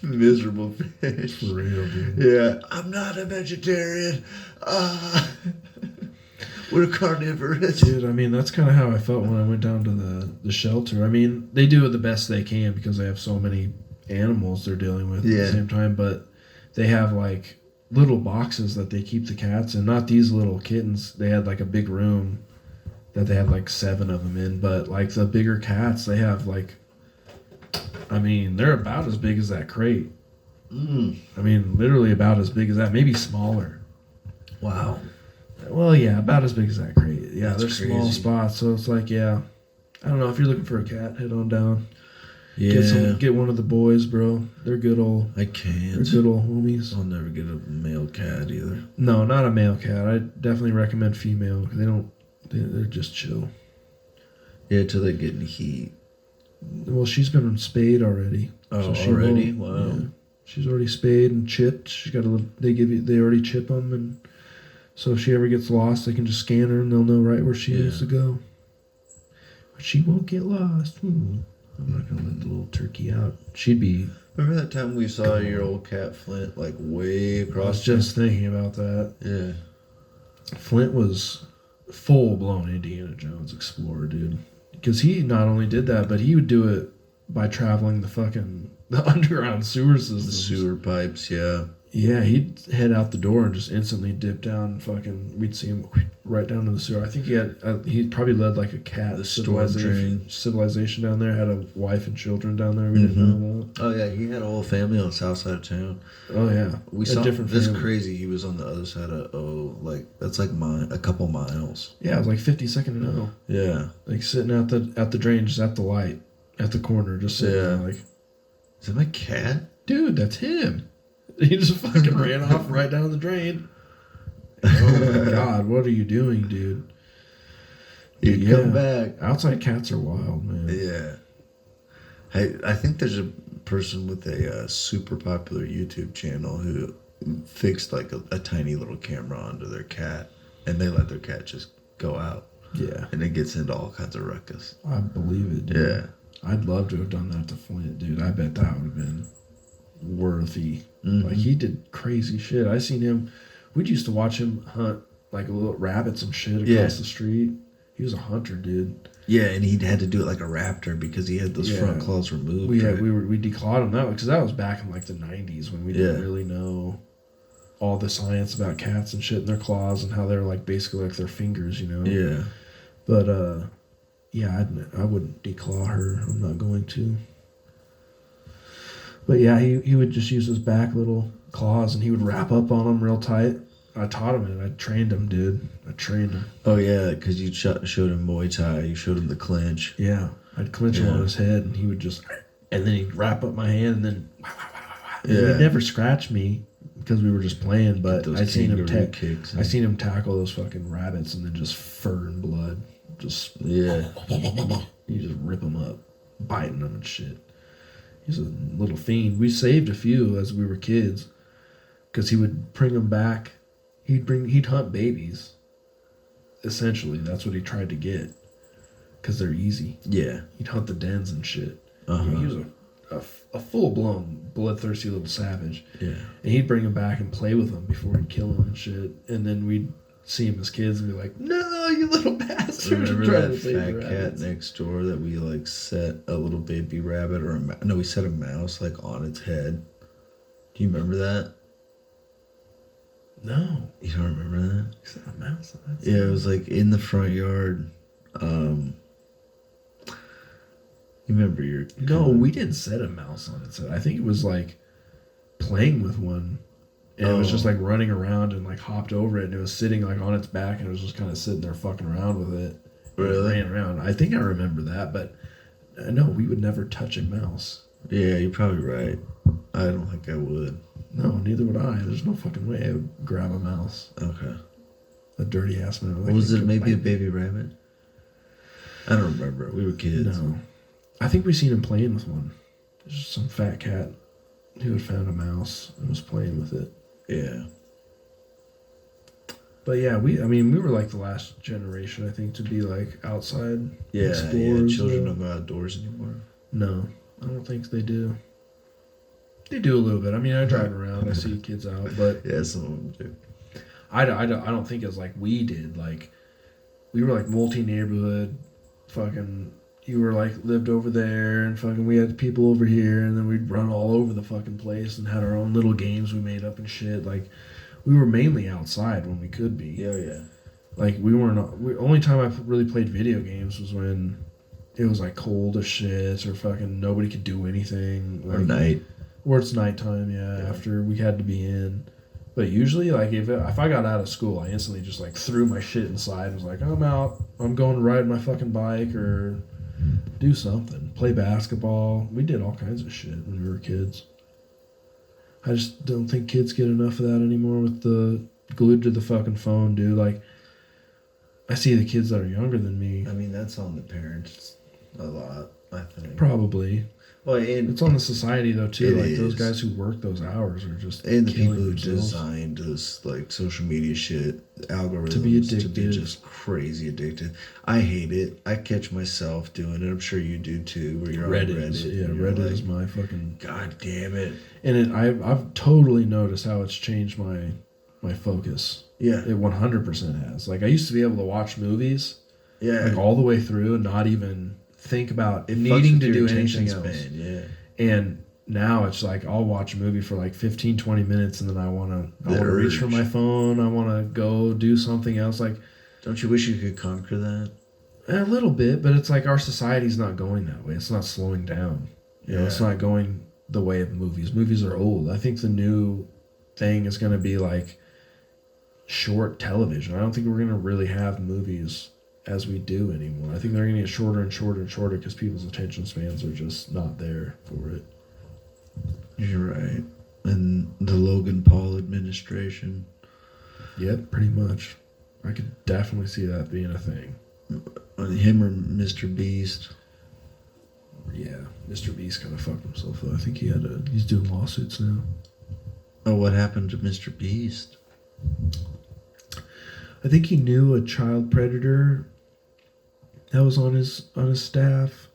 Miserable fish. For real, dude. Yeah, I'm not a vegetarian. We're carnivorous. Dude, I mean, that's kind of how I felt when I went down to the shelter. I mean, they do it the best they can because they have so many animals they're dealing with at the same time, but they have like little boxes that they keep the cats in. Not these little kittens. They had like a big room that they had like 7 of them in, but like the bigger cats, they have like, I mean, they're about as big as that crate. I mean, literally about as big as that, maybe smaller. Wow. Well, yeah, about as big as that crate. Yeah, That's they're small crazy. spots, so it's like, yeah. I don't know, if you're looking for a cat, head on down. Yeah. Get one of the boys, bro. They're good old. I They're can't. good old homies. I'll never get a male cat either. No, not a male cat. I definitely recommend female. They're just chill. Yeah, till they get in heat. Well, she's been spayed already. Oh, she already? won't- Wow. yeah. She's already spayed and chipped. She's got a. They already chip them, and so if she ever gets lost, they can just scan her and they'll know right where she needs to go. But she won't get lost. I'm not gonna let the little turkey out. She'd be. Remember that time we saw your old cat Flint like way I across? was just thinking about that. Yeah. Flint was full blown Indiana Jones explorer, dude. Because he not only did that, but he would do it by traveling the underground sewer systems. The sewer pipes, yeah. Yeah, he'd head out the door and just instantly dip down. We'd see him right down to the sewer. I think he probably led like a cat The storm drain. civilization down there. Had a wife and children down there. We didn't know that. Oh yeah, he had a whole family on the south side of town. Oh yeah, We a saw different this family. crazy. He was on the other side of that's like a couple miles. Yeah, it was like 52nd and O. Yeah. Like sitting at the drain, just at the light, at the corner, just sitting there like, Is that my cat? dude, that's him. He just fucking ran off right down the drain. Oh my god, what are you doing, dude? He'd come back. Outside cats are wild, man. Yeah. Hey, I think there's a person with a super popular YouTube channel who fixed like a tiny little camera onto their cat, and they let their cat just go out, Yeah, and it gets into all kinds of ruckus. I believe it, dude. Yeah. I'd love to have done that to Flint, dude. I bet that would have been worthy. Mhm. Like, he did crazy shit. I seen him. We'd used to watch him hunt like little rabbits and shit across the street. He was a hunter, dude. Yeah, and he had to do it like a raptor because he had those Yeah. front claws removed. We right? declawed him that way because that was back in like the 90s when we didn't really know all the science about cats and shit and their claws and how they're like basically like their fingers, you know. Yeah. But Yeah, I wouldn't declaw her. I'm not going to. But yeah, he would just use his back little claws and he would wrap up on them real tight. I taught him it. I trained him, dude. I trained him. Oh yeah, because you showed him Muay Thai. You showed him the clinch. Yeah, I'd clinch him on his head and he would just, and then he'd wrap up my hand and then, and he'd never scratch me because we were just playing. But I seen him I seen him tackle those fucking rabbits and then just fur and blood, just yeah. You just rip them up, biting them and shit. He's a little fiend. We saved a few as we were kids because he would bring them back. He'd hunt babies. Essentially, that's what he tried to get because they're easy. Yeah. He'd hunt the dens and shit. Uh-huh. He was a full-blown bloodthirsty little savage. Yeah. And he'd bring them back and play with them before he'd kill them and shit. And then we'd see him as kids and be like, "No, you little bastard!" Remember that fat cat next door that we like set a little baby rabbit or we set a mouse like on its head. Do you remember that? No. You don't remember that? Is that a mouse? Yeah, it was like in the front yard. You remember your... No, we didn't set a mouse on its head. I think it was like playing with one. And it was just like running around and like hopped over it and it was sitting like on its back and it was just kind of sitting there fucking around with it. Really? It ran around. I think I remember that, but no, we would never touch a mouse. Yeah, you're probably right. I don't think I would. No, neither would I. There's no fucking way I would grab a mouse. Okay. A dirty ass mouse. Like, was it maybe a baby rabbit? I don't remember. We were kids. No. I think we seen him playing with one. There's just some fat cat who had found a mouse and was playing with it. Yeah. But yeah, we were like the last generation, I think, to be like outside explorers. Children don't go outdoors anymore. No, I don't think they do. They do a little bit. I mean, I drive around, I see kids out, but yeah, some of them do. I don't think it's like we did. Like, we were like multi-neighborhood, fucking, you were like lived over there and fucking we had people over here and then we'd run all over the fucking place and had our own little games we made up and shit. Like, we were mainly outside when we could be. Yeah, yeah. Like, only time I really played video games was when it was like cold as shit or fucking nobody could do anything. Like, or night. Or it's nighttime, yeah, after we had to be in. But usually, like, if I got out of school, I instantly just, like, threw my shit inside and was like, I'm out. I'm going to ride my fucking bike or do something. Play basketball. We did all kinds of shit when we were kids. I just don't think kids get enough of that anymore with the glued to the fucking phone, dude. Like, I see the kids that are younger than me. I mean, that's on the parents a lot, I think. Probably. Well, and it's on the society though too. Like those is. guys who work those hours are just and the people who themselves. designed this like social media shit algorithms to be addicted, to be just crazy addicted. I hate it. I catch myself doing it. I'm sure you do too. Where you're Reddit, on Reddit. Yeah, Reddit like, is my fucking. God damn it! And I've totally noticed how it's changed my focus. Yeah, it 100% has. Like I used to be able to watch movies. Yeah, like all the way through and not even think about needing to do anything else. Yeah. And now it's like I'll watch a movie for like 15, 20 minutes and then I want to reach for my phone. I want to go do something else. Like, don't you wish you could conquer that? A little bit, but it's like our society's not going that way. It's not slowing down. You know, it's not going the way of movies. Movies are old. I think the new thing is going to be like short television. I don't think we're going to really have movies as we do anymore. I think they're going to get shorter and shorter and shorter because people's attention spans are just not there for it. You're right. And the Logan Paul administration. Yep, pretty much. I could definitely see that being a thing. Him or Mr. Beast. Yeah, Mr. Beast kind of fucked himself though. I think he's doing lawsuits now. Oh, what happened to Mr. Beast? I think he knew a child predator that was on his staff,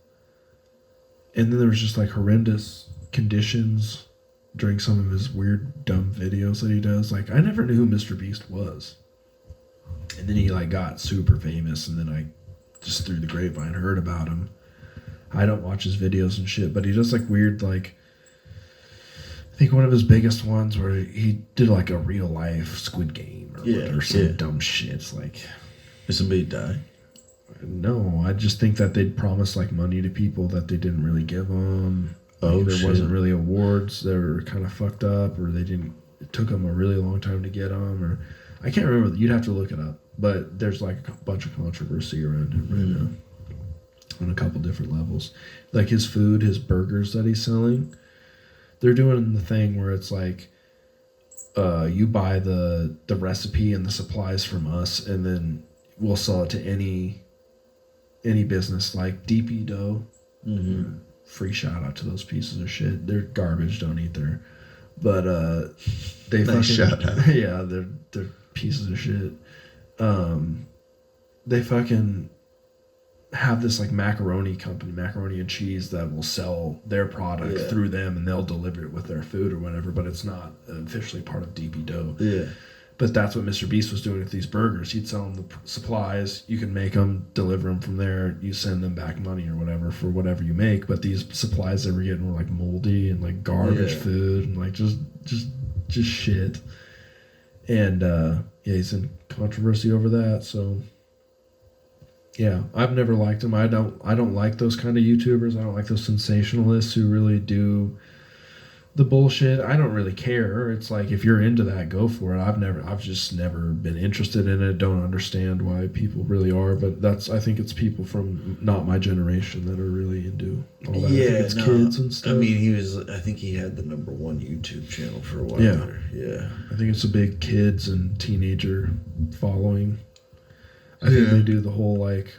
and then there was just like horrendous conditions during some of his weird dumb videos that he does. Like I never knew who Mr. Beast was, and then he like got super famous, and then I just through the grapevine heard about him. I don't watch his videos and shit, but he does like weird like. I think one of his biggest ones where he did like a real life Squid Game or some dumb shit. It's like, did somebody die? No, I just think that they'd promise like money to people that they didn't really give them. Oh, There shit. wasn't really awards. They were kind of fucked up, or they didn't. It took them a really long time to get them, or I can't remember. You'd have to look it up. But there's like a bunch of controversy around him right now on a couple different levels. Like his food, his burgers that he's selling, they're doing the thing where it's like you buy the recipe and the supplies from us, and then we'll sell it to any business like DP Dough. Mm-hmm. Free shout out to those pieces of shit. They're garbage. Don't eat there. But they Nice fucking shout out. yeah, they're pieces of shit. They fucking have this like macaroni company, macaroni and cheese, that will sell their product through them, and they'll deliver it with their food or whatever. But it's not officially part of DP Dough. Yeah. But that's what Mr. Beast was doing with these burgers. He'd sell them the supplies. You can make them, deliver them from there. You send them back money or whatever for whatever you make. But these supplies they were getting were like moldy and like garbage food and like just shit. And he's in controversy over that. So yeah, I've never liked him. I don't like those kind of YouTubers. I don't like those sensationalists who really do the bullshit. I don't really care. It's like, if you're into that, go for it. I've just never been interested in it. Don't understand why people really are, but I think it's people from not my generation that are really into all that. I think it's kids and stuff. I mean, I think he had the #1 YouTube channel for a while. Yeah. There. Yeah. I think it's a big kids and teenager following. I think they do the whole like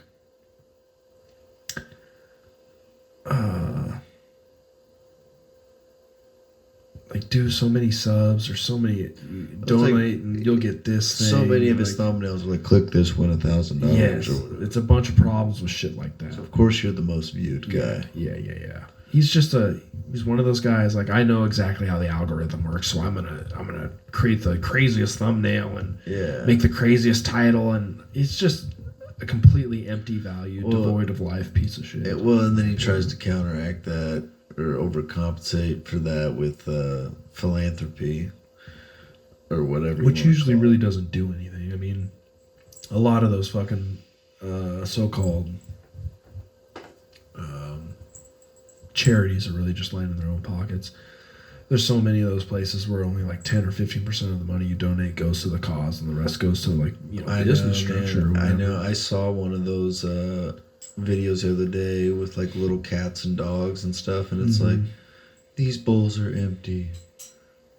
do so many subs or so many donate and you'll get this thing. So many of his thumbnails are like, click this, win $1,000. Yes, it's a bunch of problems with shit like that. So of course you're the most viewed guy. Yeah. He's one of those guys, like, I know exactly how the algorithm works, so I'm gonna create the craziest thumbnail and make the craziest title, and it's just a completely empty value, devoid of life piece of shit. And then he tries to counteract that or overcompensate for that with philanthropy or whatever. Which usually really doesn't do anything. I mean, a lot of those fucking so-called charities are really just lining their own pockets. There's so many of those places where only like 10 or 15% of the money you donate goes to the cause, and the rest goes to business structure. Or whatever. I know. I saw one of those videos the other day with like little cats and dogs and stuff, and it's like, these bowls are empty.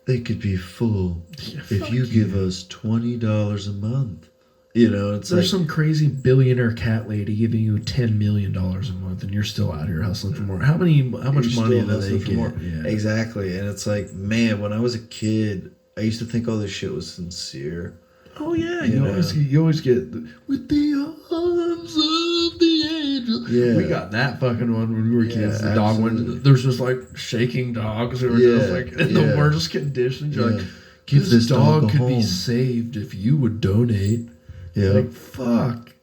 They could be full if you give us $20 a month. It's there's some crazy billionaire cat lady giving you $10 million a month, and you're still out here hustling for more. How much money do they get? Yeah. Exactly, and it's like, man, when I was a kid, I used to think all this shit was sincere. Oh yeah, you always get with the arms of the angel. Yeah, we got that fucking one when we were kids. The dog one, there's just like shaking dogs who were just like in the worst conditions. You're like, this dog could be saved if you would donate. Yeah, like fuck.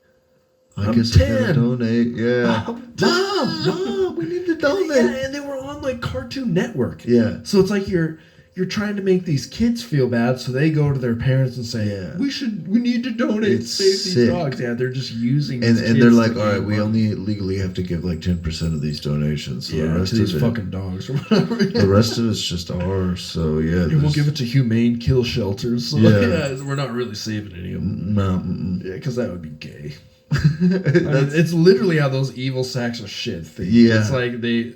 I guess I'm gonna donate. Yeah, Mom, we need to donate. Yeah, and they were on like Cartoon Network. Yeah, so it's like you're trying to make these kids feel bad, so they go to their parents and say, we need to donate to save these dogs. Yeah, they're just using and they're like, all right, we only legally have to give like 10% of these donations. So the rest to these of fucking dogs or whatever. The rest of it's just ours. So we'll give it to humane kill shelters. So we're not really saving any of them. No, because that would be gay. It's literally how those evil sacks of shit think. Yeah, it's like they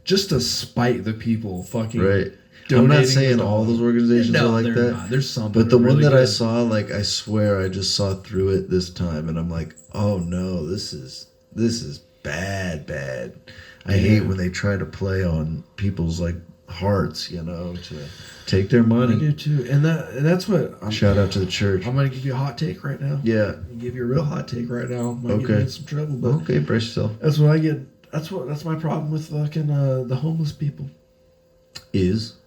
just to spite the people fucking right. I'm not saying all those organizations are like that. Not. There's some, but the one really that good. I saw, like, I swear I just saw through it this time, and I'm like, oh no, this is bad. I hate when they try to play on people's like hearts, to take their money. I do too, and that's what. Shout out to the church. I'm gonna give you a hot take right now. Yeah, give you a real hot take right now. Might get you in some trouble, but okay, brace yourself. That's what I get. That's my problem with fucking the homeless people.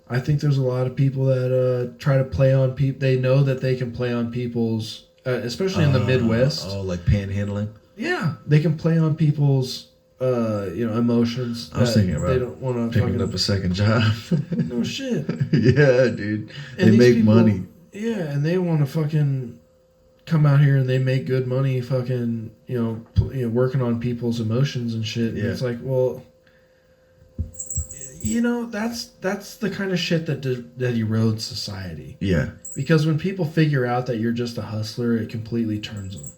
I think there's a lot of people that try to play on people. They know that they can play on people's, especially in the Midwest. Oh, like panhandling? Yeah, they can play on people's, emotions. I was thinking about they don't want to picking up a second job. No shit. Yeah, dude. And they make people, money. Yeah, and they want to fucking come out here and they make good money, fucking, working on people's emotions and shit. And Yeah. it's like, well, that's the kind of shit that erodes society. Yeah. Because when people figure out that you're just a hustler, it completely turns them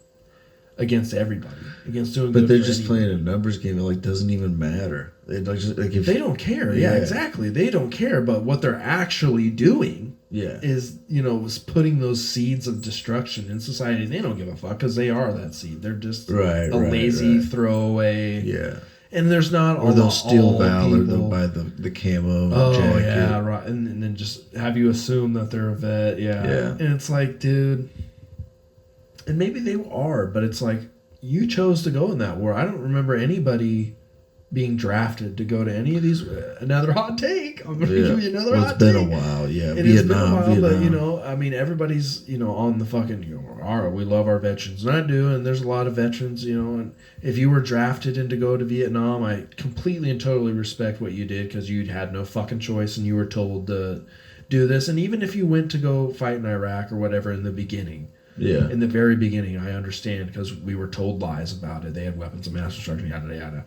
against everybody, against doing. But good they're for just anyone. playing a numbers game. It like doesn't even matter. They like just like if They don't care. Yeah, exactly. They don't care. But what they're actually doing yeah. is, was putting those seeds of destruction in society. They don't give a fuck because they are that seed. They're just a lazy throwaway. Yeah. And there's not Or they'll steal valor. people. They'll buy the camo Oh jacket. yeah, right. And then just have you assume that they're a vet. Yeah. Yeah. And it's like, dude. And maybe they are, but it's like you chose to go in that war. I don't remember anybody being drafted to go to any of these. Another hot take. I'm going to give you another hot take. It's been a while, yeah. It has been a while, but everybody's on the fucking. All right, we love our veterans, and I do. And there's a lot of veterans, and if you were drafted in to go to Vietnam, I completely and totally respect what you did because you had no fucking choice and you were told to do this. And even if you went to go fight in Iraq or whatever in the beginning. Yeah. In the very beginning, I understand because we were told lies about it. They had weapons of mass destruction, yada, yada.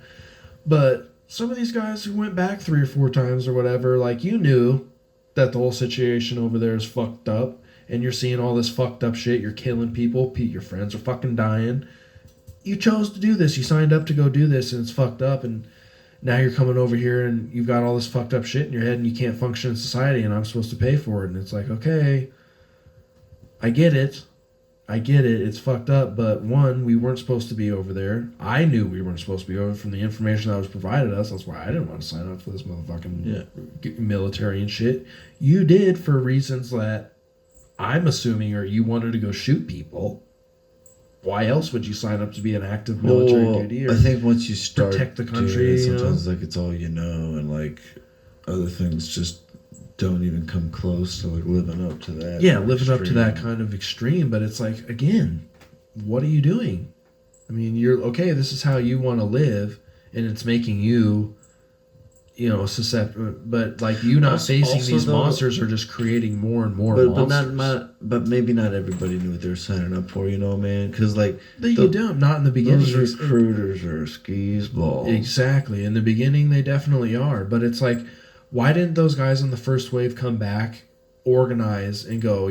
But some of these guys who went back 3 or 4 times or whatever, like you knew that the whole situation over there is fucked up and you're seeing all this fucked up shit. You're killing people. Your friends are fucking dying. You chose to do this. You signed up to go do this and it's fucked up. And now you're coming over here and you've got all this fucked up shit in your head and you can't function in society and I'm supposed to pay for it. And it's like, okay, I get it. It's fucked up, but one, we weren't supposed to be over there. I knew we weren't supposed to be over from the information that was provided us. That's why I didn't want to sign up for this motherfucking military and shit. You did for reasons that I'm assuming or you wanted to go shoot people. Why else would you sign up to be an active military duty? Or I think once you start protect the country, sometimes like it's all you know, and like other things just don't even come close to like living up to that. Yeah, living up to that kind of extreme, but it's like, again, what are you doing? I mean, you're okay, this is how you want to live, and it's making you, susceptible, but like you not facing these monsters are just creating more and more monsters. But maybe not everybody knew what they were signing up for, man, because like you don't, not in the beginning. Those recruiters are skis balls. Exactly, in the beginning they definitely are, but it's like, why didn't those guys in the first wave come back, organize, and go,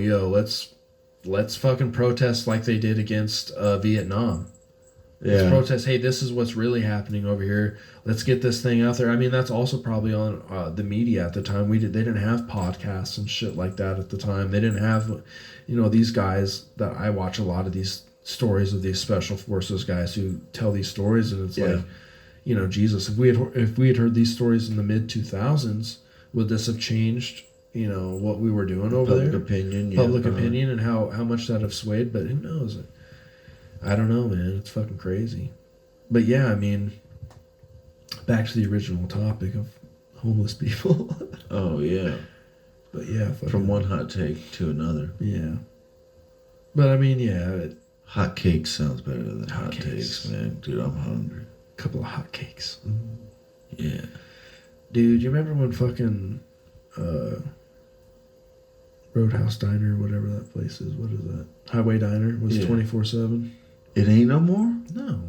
let's fucking protest like they did against Vietnam? Let's protest, hey, this is what's really happening over here. Let's get this thing out there. I mean, that's also probably on the media at the time. They didn't have podcasts and shit like that at the time. They didn't have, these guys that I watch a lot of these stories of these special forces guys who tell these stories, and it's like, Jesus, if we had heard these stories in the mid 2000s, would this have changed, what we were doing over there? Public opinion, and how much that have swayed. But who knows? I don't know, man. It's fucking crazy. But yeah, I mean, back to the original topic of homeless people. Oh yeah. But yeah, from one hot take to another. Yeah. But I mean, yeah. Hot cakes sounds better than hot takes, man. Dude, I'm hungry. Couple of hot cakes. Yeah. Dude, you remember when fucking Roadhouse Diner, whatever that place is, what is that? Highway Diner was 24/7? It ain't no more? No.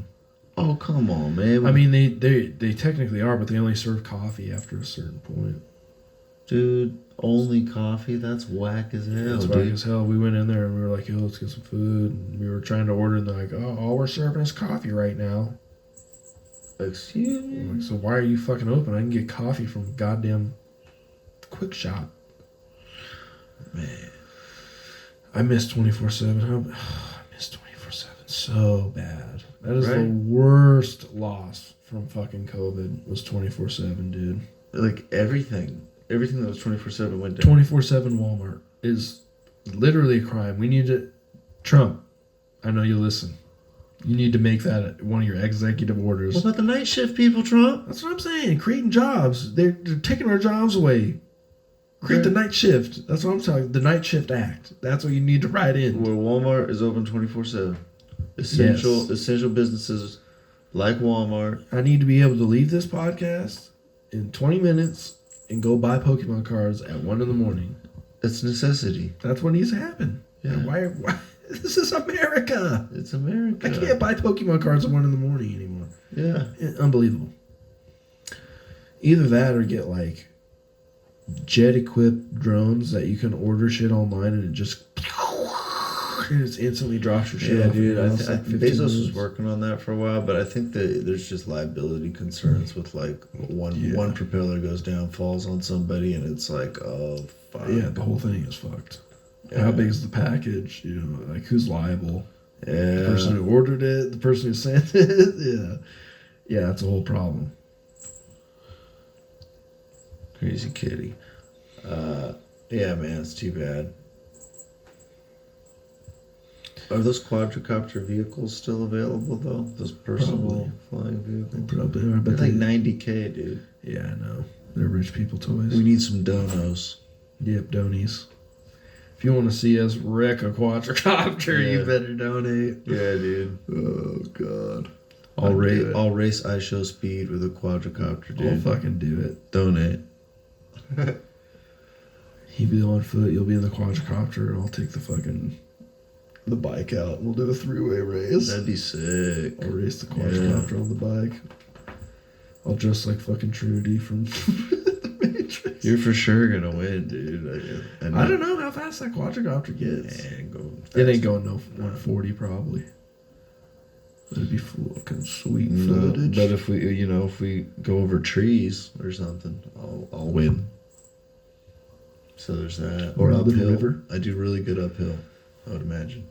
Oh, come on, man. I mean, they technically are, but they only serve coffee after a certain point. Dude, only coffee? That's whack as hell, That's whack as hell. We went in there and we were like, yo, let's get some food. And we were trying to order and they're like, oh, all we're serving is coffee right now. Excuse me? I'm like, so why are you fucking open? I can get coffee from goddamn Quick Shop. Man. I miss 24/7. I miss 24/7 so bad. That is the worst loss from fucking COVID was 24/7, dude. Like everything that was 24/7 went down. 24/7 Walmart is literally a crime. We need to, Trump, I know you listen. You need to make that one of your executive orders. What about the night shift people, Trump? That's what I'm saying. Creating jobs. They're taking our jobs away. Create the night shift. That's what I'm talking. The Night Shift Act. That's what you need to write in. Where Walmart is open 24/7. Essential businesses like Walmart. I need to be able to leave this podcast in 20 minutes and go buy Pokemon cards at 1 in the morning. It's necessity. That's what needs to happen. Yeah. Why This is America. It's America. I can't buy Pokemon cards at 1 in the morning anymore. Yeah. Unbelievable. Either that or get like jet equipped drones that you can order shit online and it just instantly drops your shit. Yeah, off dude. your house, I like think 15 Bezos was minutes. working on that for a while, but I think that there's just liability concerns with like one propeller goes down, falls on somebody, and it's like, oh fuck. Yeah, the whole thing is fucked. Yeah. How big is the package? You know, like who's liable? Yeah. The person who ordered it, the person who sent it. Yeah, it's a whole problem. Crazy kitty. Yeah, man, it's too bad. Are those quadricopter vehicles still available though? Those personal flying vehicles? Probably are, They're but like $90K, dude. Yeah, I know. They're rich people toys. We need some donos. Yep, donies. If you want to see us wreck a quadricopter, Yeah. you better donate. Yeah, dude. Oh God. I'll do it. race I show speed with a quadricopter, I'll dude. fucking do it. Donate. He'll be on foot. You'll be in the quadricopter, and I'll take the bike out. And we'll do a 3-way race. That'd be sick. I'll race the quadricopter on the bike. I'll dress like fucking Trudy from the Matrix. You're for sure gonna win, dude. I don't know how fast that quadricopter gets. It ain't going no 140 probably. That'd be fucking sweet footage. But if we go over trees or something, I'll win. So there's that. Or Around the uphill. river? I do really good uphill, I would imagine.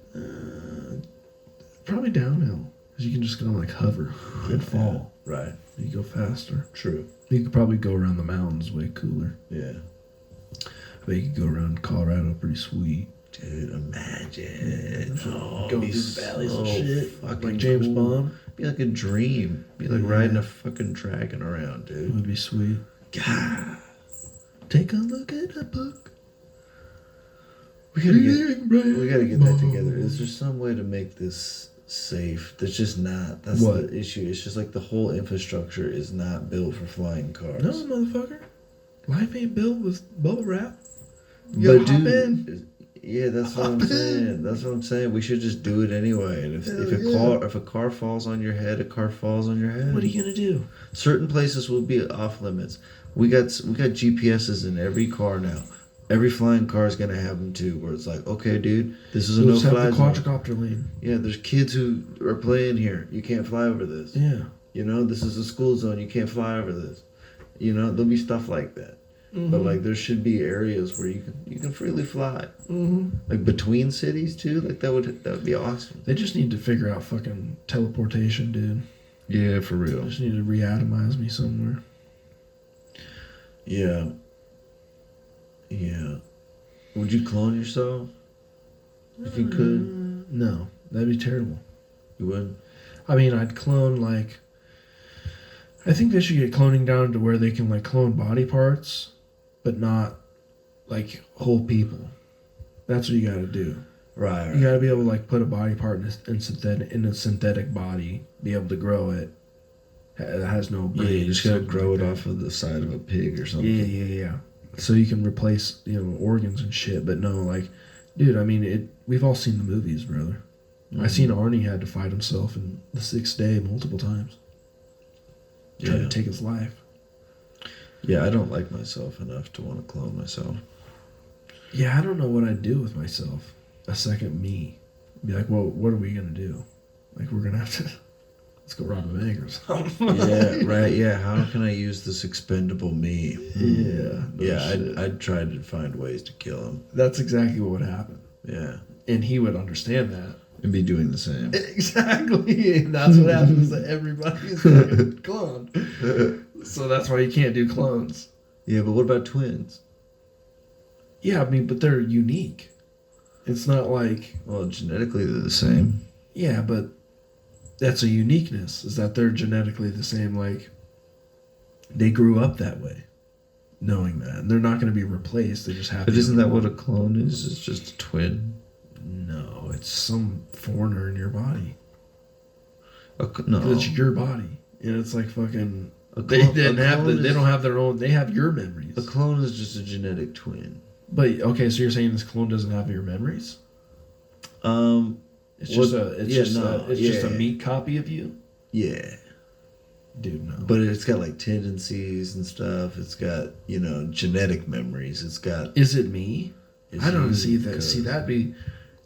Probably downhill. Because you can just kind of like hover and fall. Right. You go faster. True. You could probably go around the mountains way cooler. Yeah. But you could go around Colorado pretty sweet. Dude, imagine. Go it'd be through the valleys and so shit. fucking Like James cool. Bond. Be like a dream. Be like riding a fucking dragon around, It dude. would be sweet. God. Take a look at a book. We gotta get that together. Is there some way to make this safe? There's just not. That's What? the issue. It's just like the whole infrastructure is not built for flying cars. No, motherfucker. Life ain't built with bubble wrap. But Hop dude, in. yeah, that's what I'm Hop in. saying. That's what I'm saying. We should just do it anyway. And if a car falls on your head, a car falls on your head. What are you gonna do? Certain places will be off limits. We got GPSs in every car now. Every flying car is gonna have them too. Where it's like, okay, dude, this is a We'll just no-fly have the zone. quadricopter lane. Yeah, there's kids who are playing here. You can't fly over this. Yeah. You know, this is a school zone. You can't fly over this. You know, there'll be stuff like that. Mm-hmm. But like, there should be areas where you can freely fly, like between cities too. Like that would be awesome. They just need to figure out fucking teleportation, dude. Yeah, for They real. just need to reatomize me somewhere. Yeah. Yeah. Would you clone yourself if you could? No, that'd be terrible. You would. I mean, I'd clone like. I think they should get cloning down to where they can like clone body parts, but not like whole people. That's what you got to do. Right. You got to be able to like put a body part in a synthetic body, be able to grow it. It has no brain. Yeah, you just gotta something grow like it that. off of the side of a pig or something. Yeah. So you can replace, organs and shit, but no, like, dude, I mean, we've all seen the movies, brother. Mm-hmm. I seen Arnie had to fight himself in The Sixth Day multiple times. Trying to take his life. Yeah, I don't like myself enough to want to clone myself. Yeah, I don't know what I'd do with myself. A second me. Be like, well, what are we going to do? Like, we're going to have to, let's go rob a bank or something. Yeah, right. Yeah, how can I use this expendable me? Yeah. no Yeah, shit. I'd try to find ways to kill him. That's exactly what would happen. Yeah, And he would understand that. and be doing the same. Exactly. And that's what happens to everybody's fucking clone. So that's why you can't do clones. Yeah, but what about twins? Yeah, I mean, but they're unique. It's not like, Well, genetically they're the same. yeah, but that's a uniqueness, is that they're genetically the same. Like, they grew up that way, knowing that. And they're not going to be replaced. They just have But to. isn't that what a clone is? It's just a twin. No, it's some foreigner in your body. No, It's your body. And it's like fucking. A They clone- didn't a have. clone They is- don't have their own. They have your memories. A clone is just a genetic twin. But okay, so you're saying this clone doesn't have your memories? It's Well, just a it's yeah, just no, a it's just a yeah. meat copy of you, yeah. dude. No, But it's got like tendencies and stuff. It's got, genetic memories. It's got. is it me? It's I don't you, see that. because See that'd be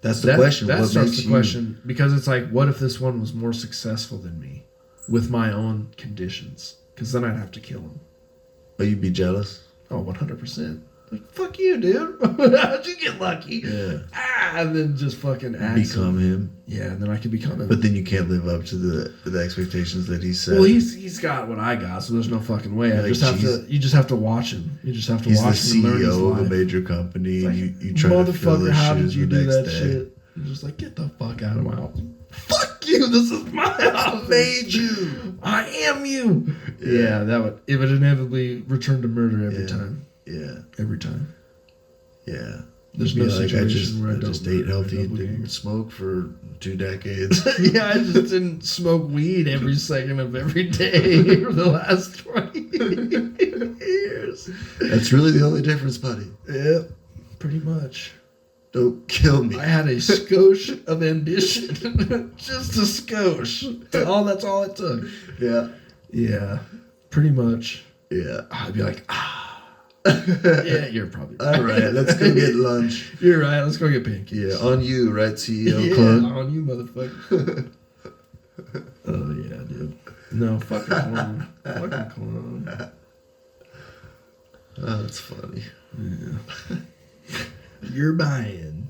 That's the question. That What starts makes the question because it's like, what if this one was more successful than me with my own conditions? Because then I'd have to kill him. Oh, you'd be jealous? Oh, 100%. Like, fuck you, dude. How'd you get lucky? Yeah. And then just fucking axe Become him. Yeah, and then I could become him. But then you can't live up to the expectations that he set. Well, he's got what I got, so there's no fucking way. Like, You just have to watch him. You just have to He's the watch him and learn his CEO of a life. major company, It's and like, you try to fill motherfucker, his how did shoes you the do next that day. shit? You're just like, get the fuck out of my house. Fuck you. This is my house. I made you. I am you. Yeah, it would inevitably return to murder every time. Yeah. Every time. Yeah. There's You'd no be situation where I I don't just ate murder healthy my and didn't doppelganger. smoke for 2 decades. Yeah, I just didn't smoke weed every second of every day for the last 20 years. That's really the only difference, buddy. Yeah, pretty much. Don't kill me. I had a skosh of ambition. Just a skosh. That's all it took. Yeah. Yeah, pretty much. Yeah. I'd be like, yeah, you're probably right. All right, let's go get lunch. You're right. Let's go get pancakes. Yeah, on you, right, CEO Yeah, Clone? on you, motherfucker. Oh, yeah, dude. No, fucking clone. Fucking clone. Oh, that's funny. Yeah. You're buying.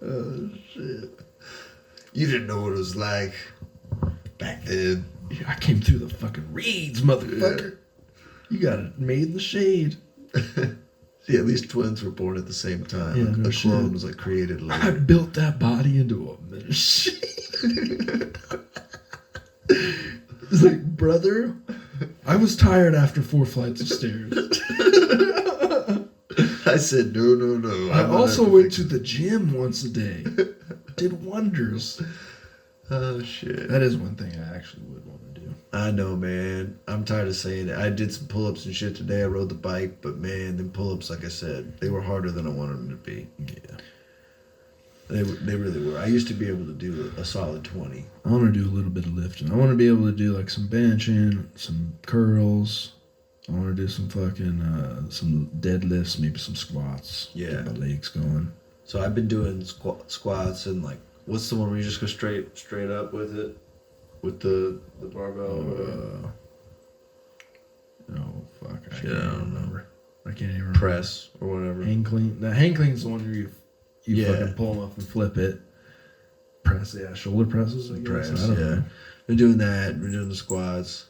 Oh, shit. You didn't know what it was like back then. Yeah, I came through the fucking reeds, motherfucker. You got it made in the shade. See, at least twins were born at the same time. Yeah, The no clone shit. was like created I later. built that body into a machine. It's like, brother, I was tired after 4 flights of stairs. I said, no. I I'm not also at went to the gym once a day. Did wonders. Oh, shit. That is one thing I actually would want to do. I know, man. I'm tired of saying it. I did some pull-ups and shit today. I rode the bike, but man, them pull-ups, like I said, they were harder than I wanted them to be. Yeah. They really were. I used to be able to do a solid 20. I want to do a little bit of lifting. I want to be able to do like some benching, some curls. I want to do some fucking some deadlifts, maybe some squats. Yeah. Get my legs going. So I've been doing squats and like, what's the one where you just go straight up with it? With the barbell? Oh fuck! I Shit, can't I even don't know. remember. I can't even remember. Press or whatever. Hang clean. The hang clean's the one where you Yeah. fucking pull them up and flip it. Press, yeah, shoulder presses. I guess. Press, I don't yeah. know. Been doing that. Been doing the squats.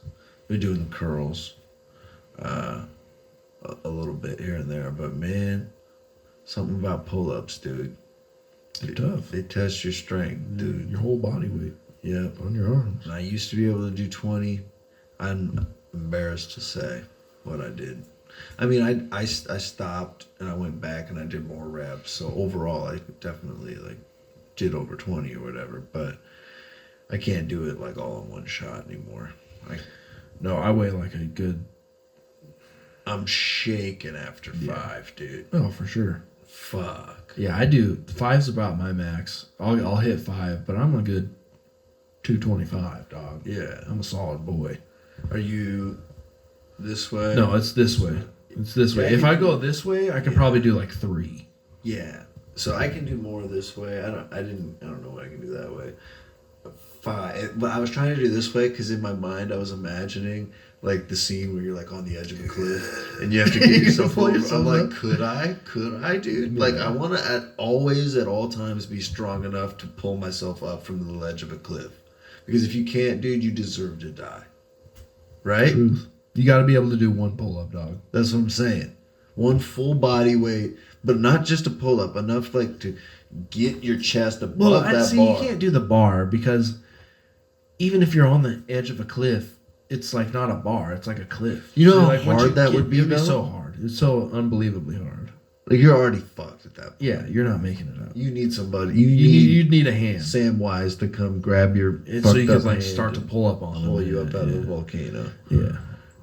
Been doing the curls. A little bit here and there, but man, something about pull-ups, dude. They're tough. They test your strength, dude. Your whole body weight Yep. on your arms. And I used to be able to do 20. I'm embarrassed to say what I did. I mean, I stopped and I went back and I did more reps. So overall, I definitely like did over 20 or whatever. But I can't do it like all in one shot anymore. No, I weigh like a good. I'm shaking after Yeah. 5, dude. Oh, for sure. Fuck. Yeah, I do. 5's about my max. I'll hit 5, but I'm a good 225, dog. Yeah. I'm a solid boy. Are you this way? No, it's this way. It's this way. Yeah, If you I can- go this way, I could Yeah. probably do like 3. Yeah. So I can do more this way. I don't know what I can do that way. 5. But I was trying to do this way because in my mind I was imagining like the scene where you're like on the edge of a cliff and you have to get yourself Pull over. yourself I'm like, up. could I, dude? Yeah. Like I want to at all times be strong enough to pull myself up from the ledge of a cliff. Because if you can't, dude, you deserve to die. Right? Truth. You got to be able to do 1 pull-up, dog. That's what I'm saying. One full body weight, but not just a pull up, enough like to get your chest above Well, that I'd say bar. you can't do the bar because even if you're on the edge of a cliff, it's like not a bar. It's like a cliff. You know how like, once hard that would be, It'd be though? so hard. It's so unbelievably hard. Like you're already fucked at that point. Yeah, you're not making it up. You need somebody. You'd need a hand. Sam Wise to come grab your And so you fucked could up like hand start to and pull up on pull them. you up out of yeah. the volcano. Yeah.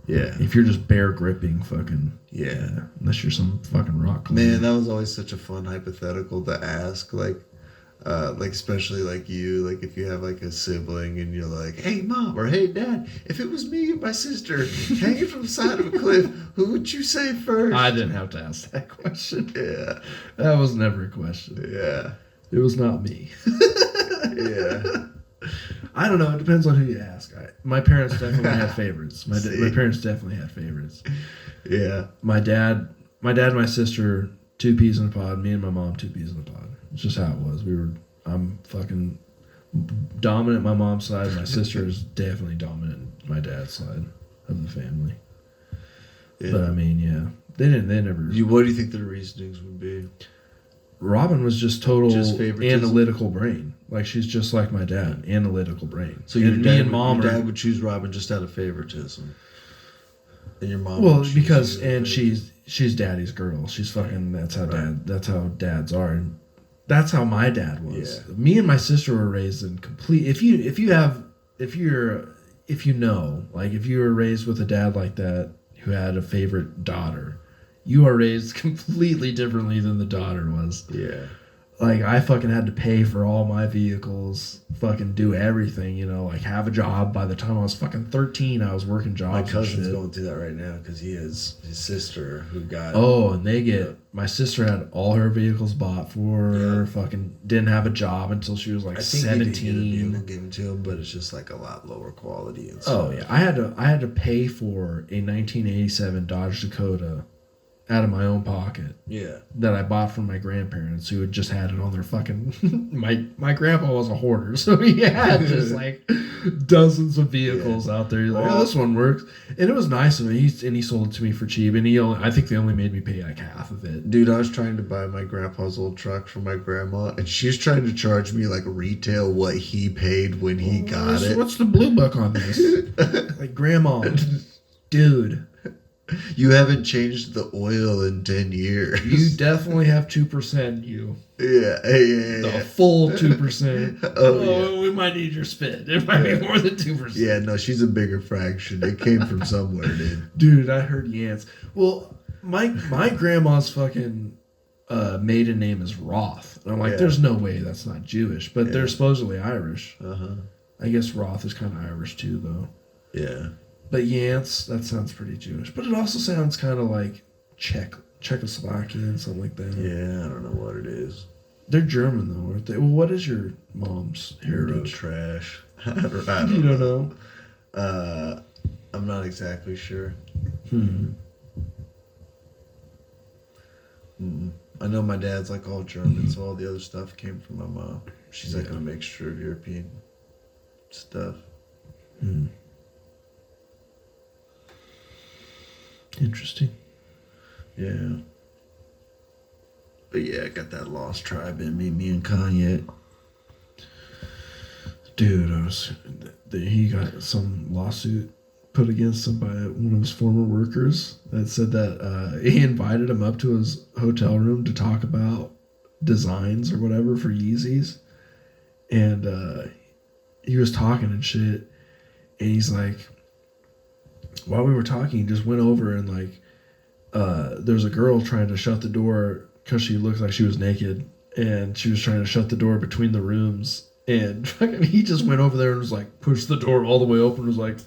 Yeah. If you're just bear gripping, fucking Yeah. unless you're some fucking rock climber. Man, that was always such a fun hypothetical to ask. Like especially like you, like if you have like a sibling and you're like, hey mom or hey dad, if it was me and my sister hanging from the side of a cliff, who would you say first? I didn't have to ask that question. Yeah. That was never a question. Yeah. It was not me. Yeah. I don't know. It depends on who you ask. My parents definitely had favorites. My parents definitely had favorites. Yeah. My dad, and my sister, 2 peas in a pod. Me and my mom, 2 peas in a pod. It's just how it was. I'm fucking dominant my mom's side. My sister is definitely dominant my dad's side of the family. Yeah. But I mean, yeah, they never. What do you think the reasonings would be? Robin was just total favoritism? analytical brain. Like she's just like my dad, analytical brain. So your me and mom your are, dad would choose Robin just out of favoritism, and your mom. well would choose because you out of and favoritism. she's daddy's girl. She's fucking that's how Right. that's how dads are. And that's how my dad was. Yeah. Me and my sister were raised in complete. If you know, like if you were raised with a dad like that who had a favorite daughter, you are raised completely differently than the daughter was. Yeah. Like I fucking had to pay for all my vehicles, fucking do everything, you know, like have a job. By the time I was fucking 13, I was working jobs. My and cousin's shit. going through that right now because he has his sister who got. Oh, and they get my sister had all her vehicles bought for her. Yeah. Fucking didn't have a job until she was like I think he did get a 17. vehicle given to him, but it's just like a lot lower quality and Oh stuff. yeah, I had to pay for a 1987 Dodge Dakota out of my own pocket Yeah. that I bought from my grandparents who had just had it on their fucking my grandpa was a hoarder, so he had just like dozens of vehicles out there. He's like, oh, this one works. And it was nice of him. He sold it to me for cheap, and I think they only made me pay like half of it. Dude, I was trying to buy my grandpa's old truck from my grandma, and she was trying to charge me like retail what he paid when he got it. What's the blue book on this? Like, grandma, dude, You haven't changed the oil in 10 years. you definitely have 2%. You Yeah. the full 2%. Oh, We might need your spit. It might be more than 2%. Yeah, no, she's a bigger fraction. It came from somewhere, dude. Dude, I heard Yance. Well, my grandma's fucking maiden name is Roth. And I'm like, Yeah. there's no way that's not Jewish. But they're supposedly Irish. Uh-huh. I guess Roth is kind of Irish too, though. Yeah. But Yance, that sounds pretty Jewish. But it also sounds kind of like Czechoslovakian, something like that. Yeah, I don't know what it is. They're German, though, aren't they? Well, what is your mom's Euro heritage? trash. I don't You don't know? I'm not exactly sure. Hmm. I know my dad's like all German, so all the other stuff came from my mom. She's like Yeah. a mixture of European stuff. Hmm. Interesting. Yeah. But yeah, I got that lost tribe in me, me and Kanye. Dude, he got some lawsuit put against him by one of his former workers that said that he invited him up to his hotel room to talk about designs or whatever for Yeezys. And he was talking and shit. And he's like, while we were talking, he just went over and like, there's a girl trying to shut the door because she looked like she was naked. And she was trying to shut the door between the rooms. And fucking he just went over there and was like, pushed the door all the way open and was like,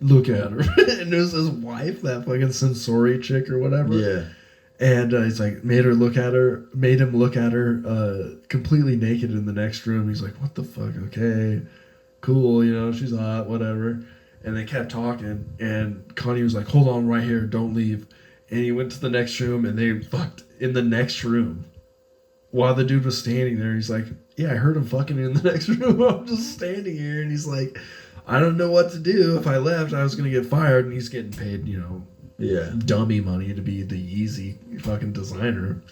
look at her. And it was his wife, that fucking sensory chick or whatever. Yeah. And he's like, made him look at her completely naked in the next room. He's like, what the fuck? Okay, cool. You know, she's hot, whatever. And they kept talking. And Connie was like, hold on right here. Don't leave. And he went to the next room and they fucked in the next room. While the dude was standing there, he's like, yeah, I heard him fucking in the next room. I'm just standing here. And he's like, I don't know what to do. If I left, I was going to get fired. And he's getting paid, you know, Yeah. dummy money to be the Yeezy fucking designer.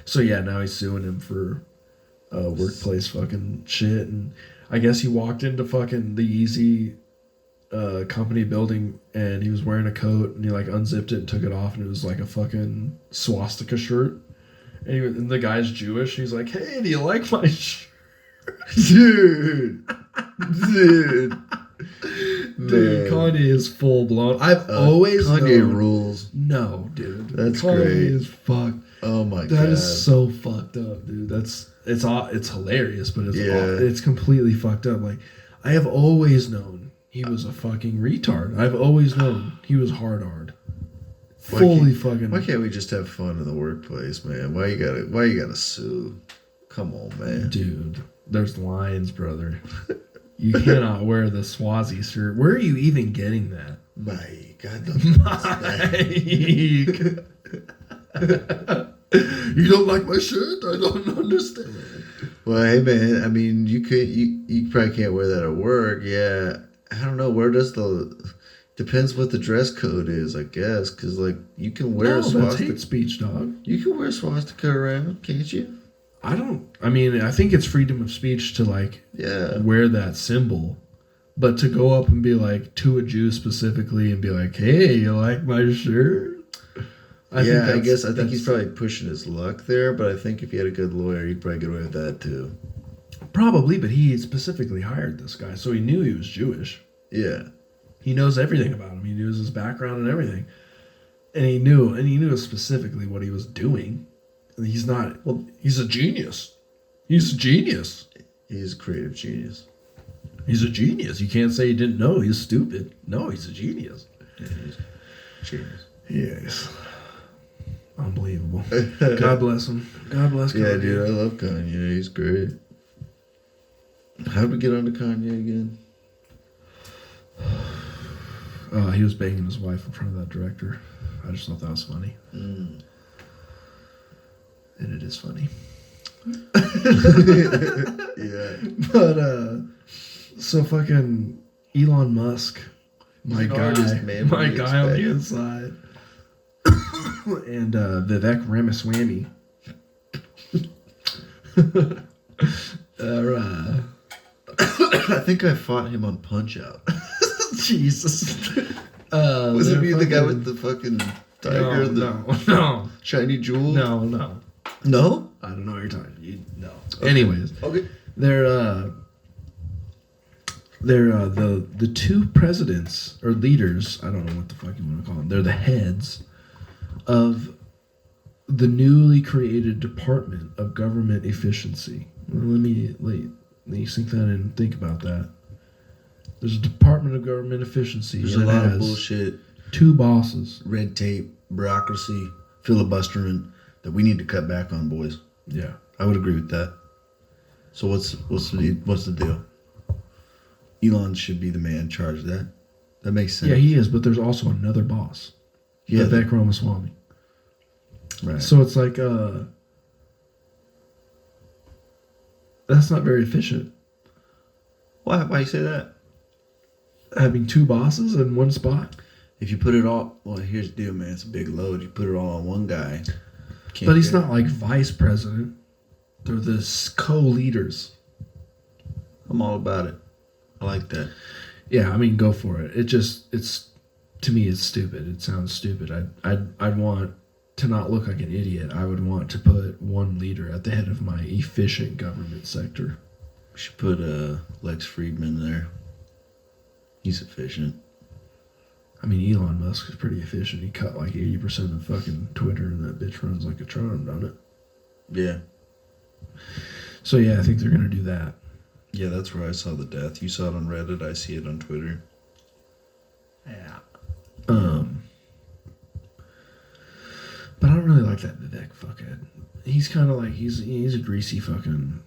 So yeah, now he's suing him for workplace fucking shit. And I guess he walked into fucking the Yeezy company building and he was wearing a coat and he like unzipped it and took it off and it was like a fucking swastika shirt. And the guy's Jewish. He's like, hey, do you like my shirt? Dude. Dude. Dude, Kanye is full blown. I've always Kanye known. rules. No, dude. That's Kanye great. is fucked. Oh my god. That is so fucked up, dude. It's hilarious, but it's completely fucked up. Like, I have always known he was a fucking retard. I've always known he was hard. Fully fucking. Why can't we just have fun in the workplace, man? Why you gotta sue? Come on, man. Dude, there's lines, brother. You cannot wear the Swazi shirt. Where are you even getting that? Mike, I Mike. You don't like my shirt? I don't understand. Well, hey man, I mean, you probably can't wear that at work. Yeah, I don't know. Where does depends what the dress code is, I guess, because like you can wear a that's swastika. hate speech, dog. You can wear a swastika around, can't you? I think it's freedom of speech to like Yeah. wear that symbol, but to go up and be like to a Jew specifically and be like, "Hey, you like my shirt?" I think he's probably pushing his luck there, but I think if he had a good lawyer, he'd probably get away with that too. Probably, but he specifically hired this guy, so he knew he was Jewish. Yeah. He knows everything about him. He knew his background and everything, and he knew specifically what he was doing. And he's a genius. He's a genius. He's a creative genius. He's a genius. You can't say he didn't know. He's stupid. No, he's a genius. Yeah, he's a genius. Yes. Unbelievable. God bless him. God bless Kanye. Yeah, dude, I love Kanye. He's great. How'd we get onto Kanye again? He was banging his wife in front of that director. I just thought that was funny. Mm. And it is funny. Yeah. But, so fucking Elon Musk, my He's an guy, artist, man. What my do you guy on the expect? inside. And Vivek Ramaswamy. I think I fought him on Punch Out. Jesus. Was it me the guy with the fucking tiger and the no, shiny jewel? no. No? I don't know what you're talking. No. Okay. Anyways, Okay. they're the two presidents or leaders. I don't know what the fuck you want to call them. They're the heads of the newly created Department of Government Efficiency. Let me sink that in and think about that. There's a Department of Government Efficiency. There's and a it lot of has bullshit, two bosses. red tape, bureaucracy, filibustering that we need to cut back on, boys. Yeah. I would agree with that. So what's the deal? Elon should be the man in charge of that. That makes sense. Yeah, he is, but there's also another boss. Yeah. Vivek Ramaswamy. Right. So it's like that's not very efficient. Why you say that? Having two bosses in one spot. If you put it all, well, here's the deal, man. It's a big load. You put it all on one guy. But he's not like vice president. They're the co-leaders. I'm all about it. I like that. Yeah, I mean, go for it. It's to me, it's stupid. It sounds stupid. I'd want to not look like an idiot. I would want to put one leader at the head of my efficient government sector. We should put Lex Friedman there. He's efficient. I mean, Elon Musk is pretty efficient. He cut like 80% of fucking Twitter, and that bitch runs like a charm, don't it? Yeah. So yeah, I think they're gonna do that. Yeah, that's where I saw the death. You saw it on Reddit. I see it on Twitter. Yeah. But I don't really like that Vivek fuckhead. He's kind of like he's a greasy fucking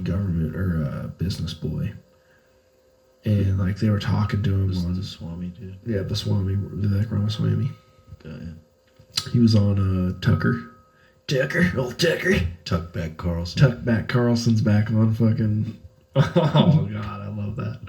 government or business boy. And like they were talking to him on the Swami dude. Yeah, Vivek Ramaswamy. Got it. He was on Tucker. Old Tucker. Tuck back Carlson. Tuck back Carlson's back on fucking. Oh god, I love that.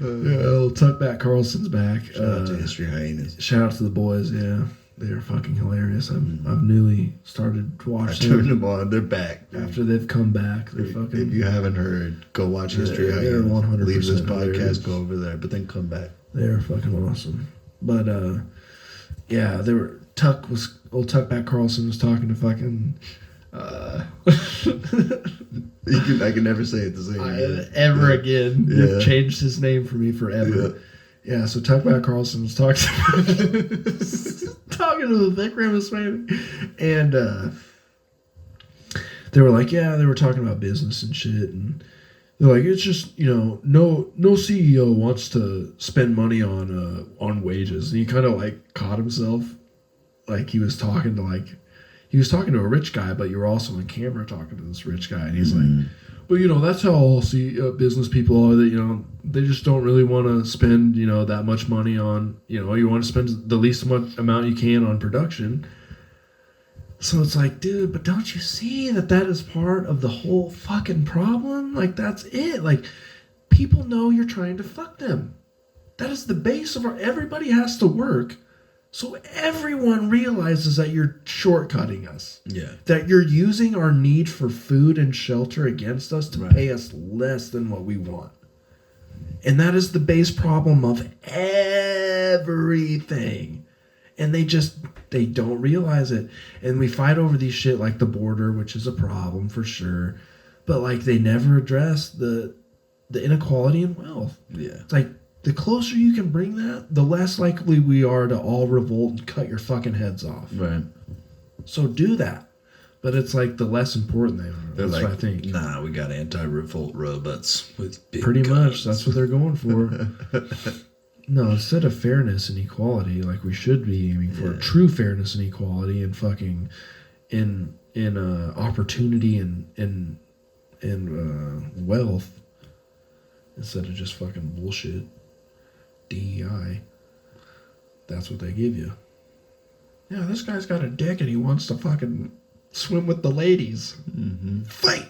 Yeah, old Tuck back Carlson's back. Shout out to History Hyenas. Shout out to the boys. Yeah, they are fucking hilarious. I've newly started to watch I turned them on. They're back. Dude. after they've come back. They're fucking. If you haven't heard, go watch History they're Hyenas. 100% Leave this hilarious. podcast, go over there, but then come back. They're fucking awesome. But yeah, they were old Tuckback Carlson was talking to fucking I can never say it the same again. Ever again. Yeah. They've changed his name for me forever. Yeah, so Tuckback Carlson was talking to the Vic Ramaswamy. And they were like, yeah, they were talking about business and shit. And they're like, it's just, no CEO wants to spend money on wages. And he kind of like caught himself. Like he was talking to a rich guy, but you were also on camera talking to this rich guy. And he's like, but that's how all business people are, that, they just don't really want to spend, that much money on, you want to spend the least amount you can on production. So it's like, dude, but don't you see that is part of the whole fucking problem? Like, that's it. Like, people know you're trying to fuck them. That is the base of everybody has to work. So everyone realizes that you're shortcutting us. Yeah. That you're using our need for food and shelter against us to pay us less than what we want. And that is the base problem of everything. And they don't realize it. And we fight over these shit like the border, which is a problem for sure. But like they never address the inequality in wealth. Yeah. It's like, the closer you can bring that, the less likely we are to all revolt and cut your fucking heads off. Right. So do that. But it's like the less important they are. They're That's like, what I think. nah, we got anti-revolt robots with big Pretty guns. much. That's what they're going for. No, instead of fairness and equality, like we should be aiming for true fairness and equality and fucking in opportunity and wealth instead of just fucking bullshit. DEI. That's what they give you. Yeah, this guy's got a dick and he wants to fucking swim with the ladies. Mm-hmm. Fight!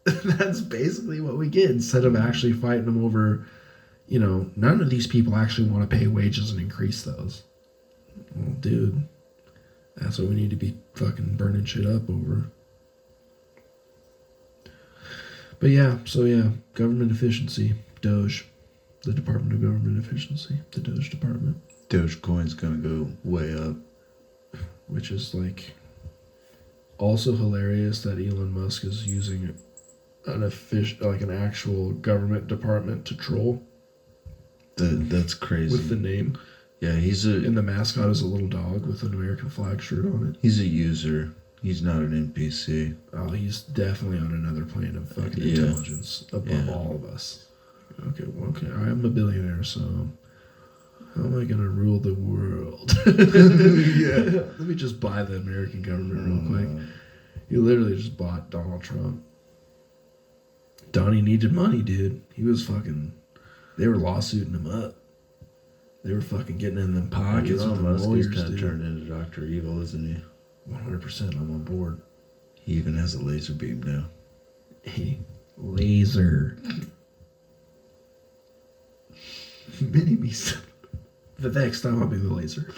That's basically what we get instead of actually fighting them over, none of these people actually want to pay wages and increase those. Well, dude, that's what we need to be fucking burning shit up over. But yeah, government efficiency, Doge. The Department of Government Efficiency, the Doge Department. Dogecoin's gonna go way up. Which is like also hilarious that Elon Musk is using an actual government department to troll. That's crazy. With the name. Yeah, and the mascot is a little dog with an American flag shirt on it. He's a user. He's not an NPC. Oh, he's definitely on another plane of fucking intelligence above all of us. Okay, I'm a billionaire, so how am I gonna rule the world? Yeah. Let me just buy the American government real quick. He literally just bought Donald Trump. Donnie needed money, dude. He was fucking. They were lawsuiting him up. They were fucking getting in them pockets with the lawyers, dude. Turned into Dr. Evil, isn't he? 100%. I'm on board. He even has a laser beam now. Hey, laser. Mini me. The next time I'll be the laser.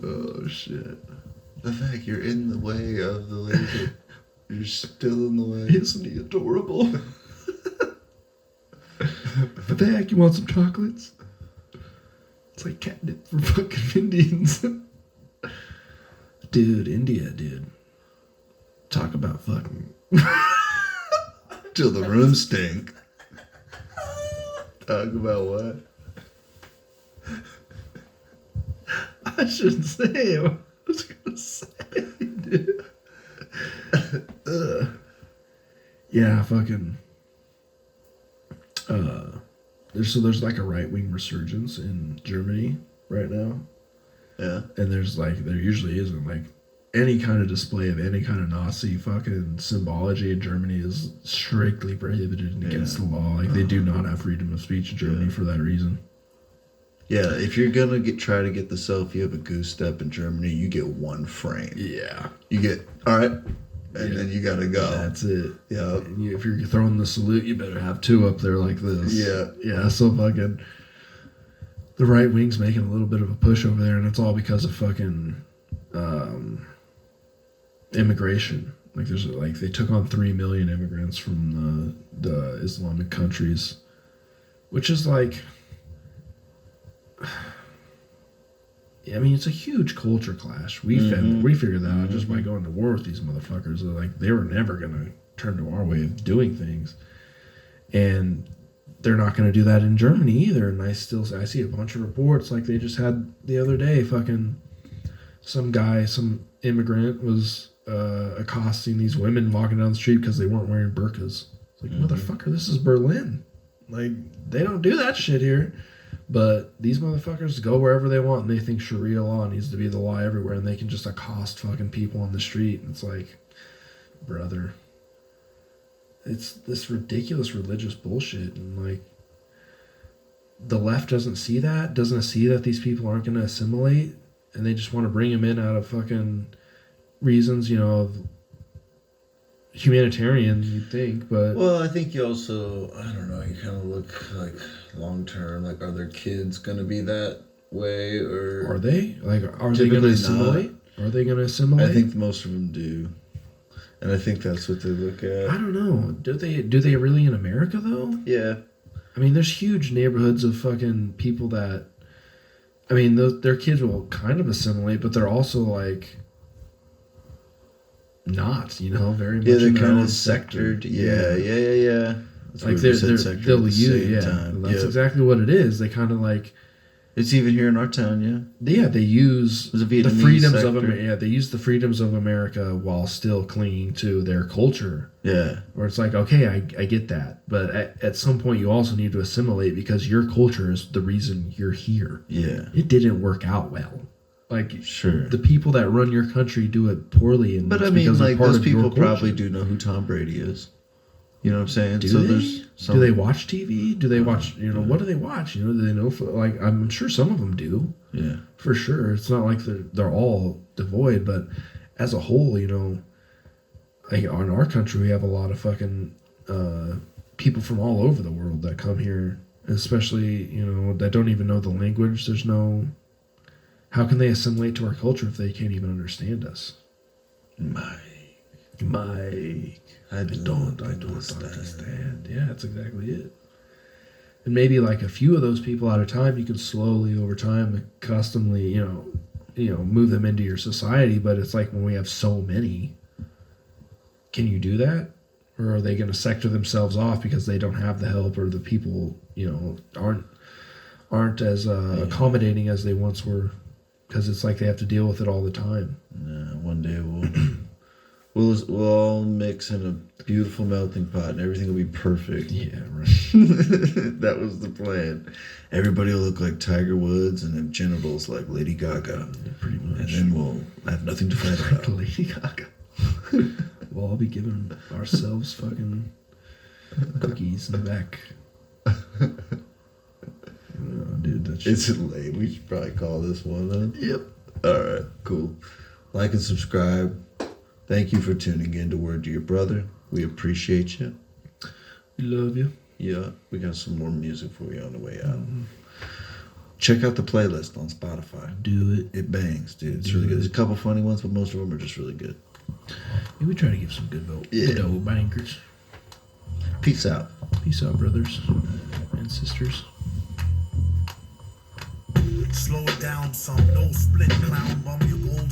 Oh shit. The fact you're in the way of the laser. You're still in the way. Isn't he adorable? Vivek, you want some chocolates? It's like catnip for fucking Indians. Dude, India, dude. Talk about fucking. Till the room stink. Talk about what? I shouldn't say it. I was gonna say, dude. Yeah, fucking. There's like a right-wing resurgence in Germany right now. Yeah. And there usually isn't like any kind of display of any kind of Nazi fucking symbology in Germany is strictly prohibited and against the law. Like they do not have freedom of speech in Germany for that reason. Yeah, if you're gonna try to get the selfie of a goose step in Germany, you get one frame. Yeah. You get all right, and then you gotta go. That's it. Yeah. If you're throwing the salute, you better have two up there like this. Yeah. Yeah. So fucking the right wing's making a little bit of a push over there, and it's all because of fucking immigration. Like they took on 3 million immigrants from the Islamic countries, which is like I mean, it's a huge culture clash. We figured that out just by going to war with these motherfuckers. They're like, they were never gonna turn to our way of doing things, and they're not gonna do that in Germany either. And I see a bunch of reports like they just had the other day. Fucking some immigrant was accosting these women walking down the street because they weren't wearing burqas. It's like, motherfucker, this is Berlin. Like, they don't do that shit here. But these motherfuckers go wherever they want, and they think Sharia law needs to be the law everywhere, and they can just accost fucking people on the street. And it's like, brother, it's this ridiculous religious bullshit. And like, the left doesn't see that these people aren't going to assimilate, and they just want to bring them in out of fucking reasons, you know, of humanitarian, you'd think. But well, I think you also, I don't know, you kind of look like long term, like, are their kids going to be that way, or are they like, are they going to assimilate? Are they going to assimilate? I think most of them do, and I think that's what they look at. I don't know. Do they really in America though? Yeah. I mean, there's huge neighborhoods of fucking people that, I mean, their kids will kind of assimilate, but they're also like not, you know, very much. Yeah, they're in their kind own of sectored. Yeah. That's Like weird you said sectored they'll at the use, same time. that's exactly what it is. They kind of like, it's even here in our town, they use There's a the Vietnamese freedoms sector. of America. They use the freedoms of America while still clinging to their culture. Yeah. Where it's like, okay, I get that, but at some point you also need to assimilate because your culture is the reason you're here. Yeah. It didn't work out well. Like, Sure. the people that run your country do it poorly, and But it's I mean, because they're like, part those of your people culture. probably do know who Tom Brady is. You know what I'm saying? Do so they? there's some, Do they watch TV? Do they watch? You know, what do they watch? You know, do they know? Like, I'm sure some of them do. Yeah. For sure, it's not like they're all devoid, but as a whole, you know, like in our country, we have a lot of fucking people from all over the world that come here, especially, you know, that don't even know the language. There's no, how can they assimilate to our culture if they can't even understand us? Mike, I don't understand. Yeah, that's exactly it. And maybe like a few of those people at a time, you can slowly over time, customly, you know, move them into your society. But it's like when we have so many, can you do that? Or are they going to sector themselves off because they don't have the help, or the people, you know, aren't as accommodating as they once were? Because it's like they have to deal with it all the time. Yeah, one day we'll all mix in a beautiful melting pot, and everything will be perfect. Yeah, right. That was the plan. Everybody will look like Tiger Woods and have genitals like Lady Gaga. Yeah, pretty much. And then we'll have nothing to fight about. Lady Gaga. We'll all be giving ourselves fucking cookies in the back. Oh, dude, that shit. Is it late? We should probably call this one then. Yep. All right, cool. Like and subscribe. Thank you for tuning in to Word to Your Brother. We appreciate you. We love you. Yeah, we got some more music for you on the way out. Check out the playlist on Spotify. Do it. It bangs, dude. It's really good. There's a couple funny ones, but most of them are just really good. Yeah, we try to give some good old bankers. Peace out. Peace out, brothers and sisters. Slow it down some, no split clown bum, you won't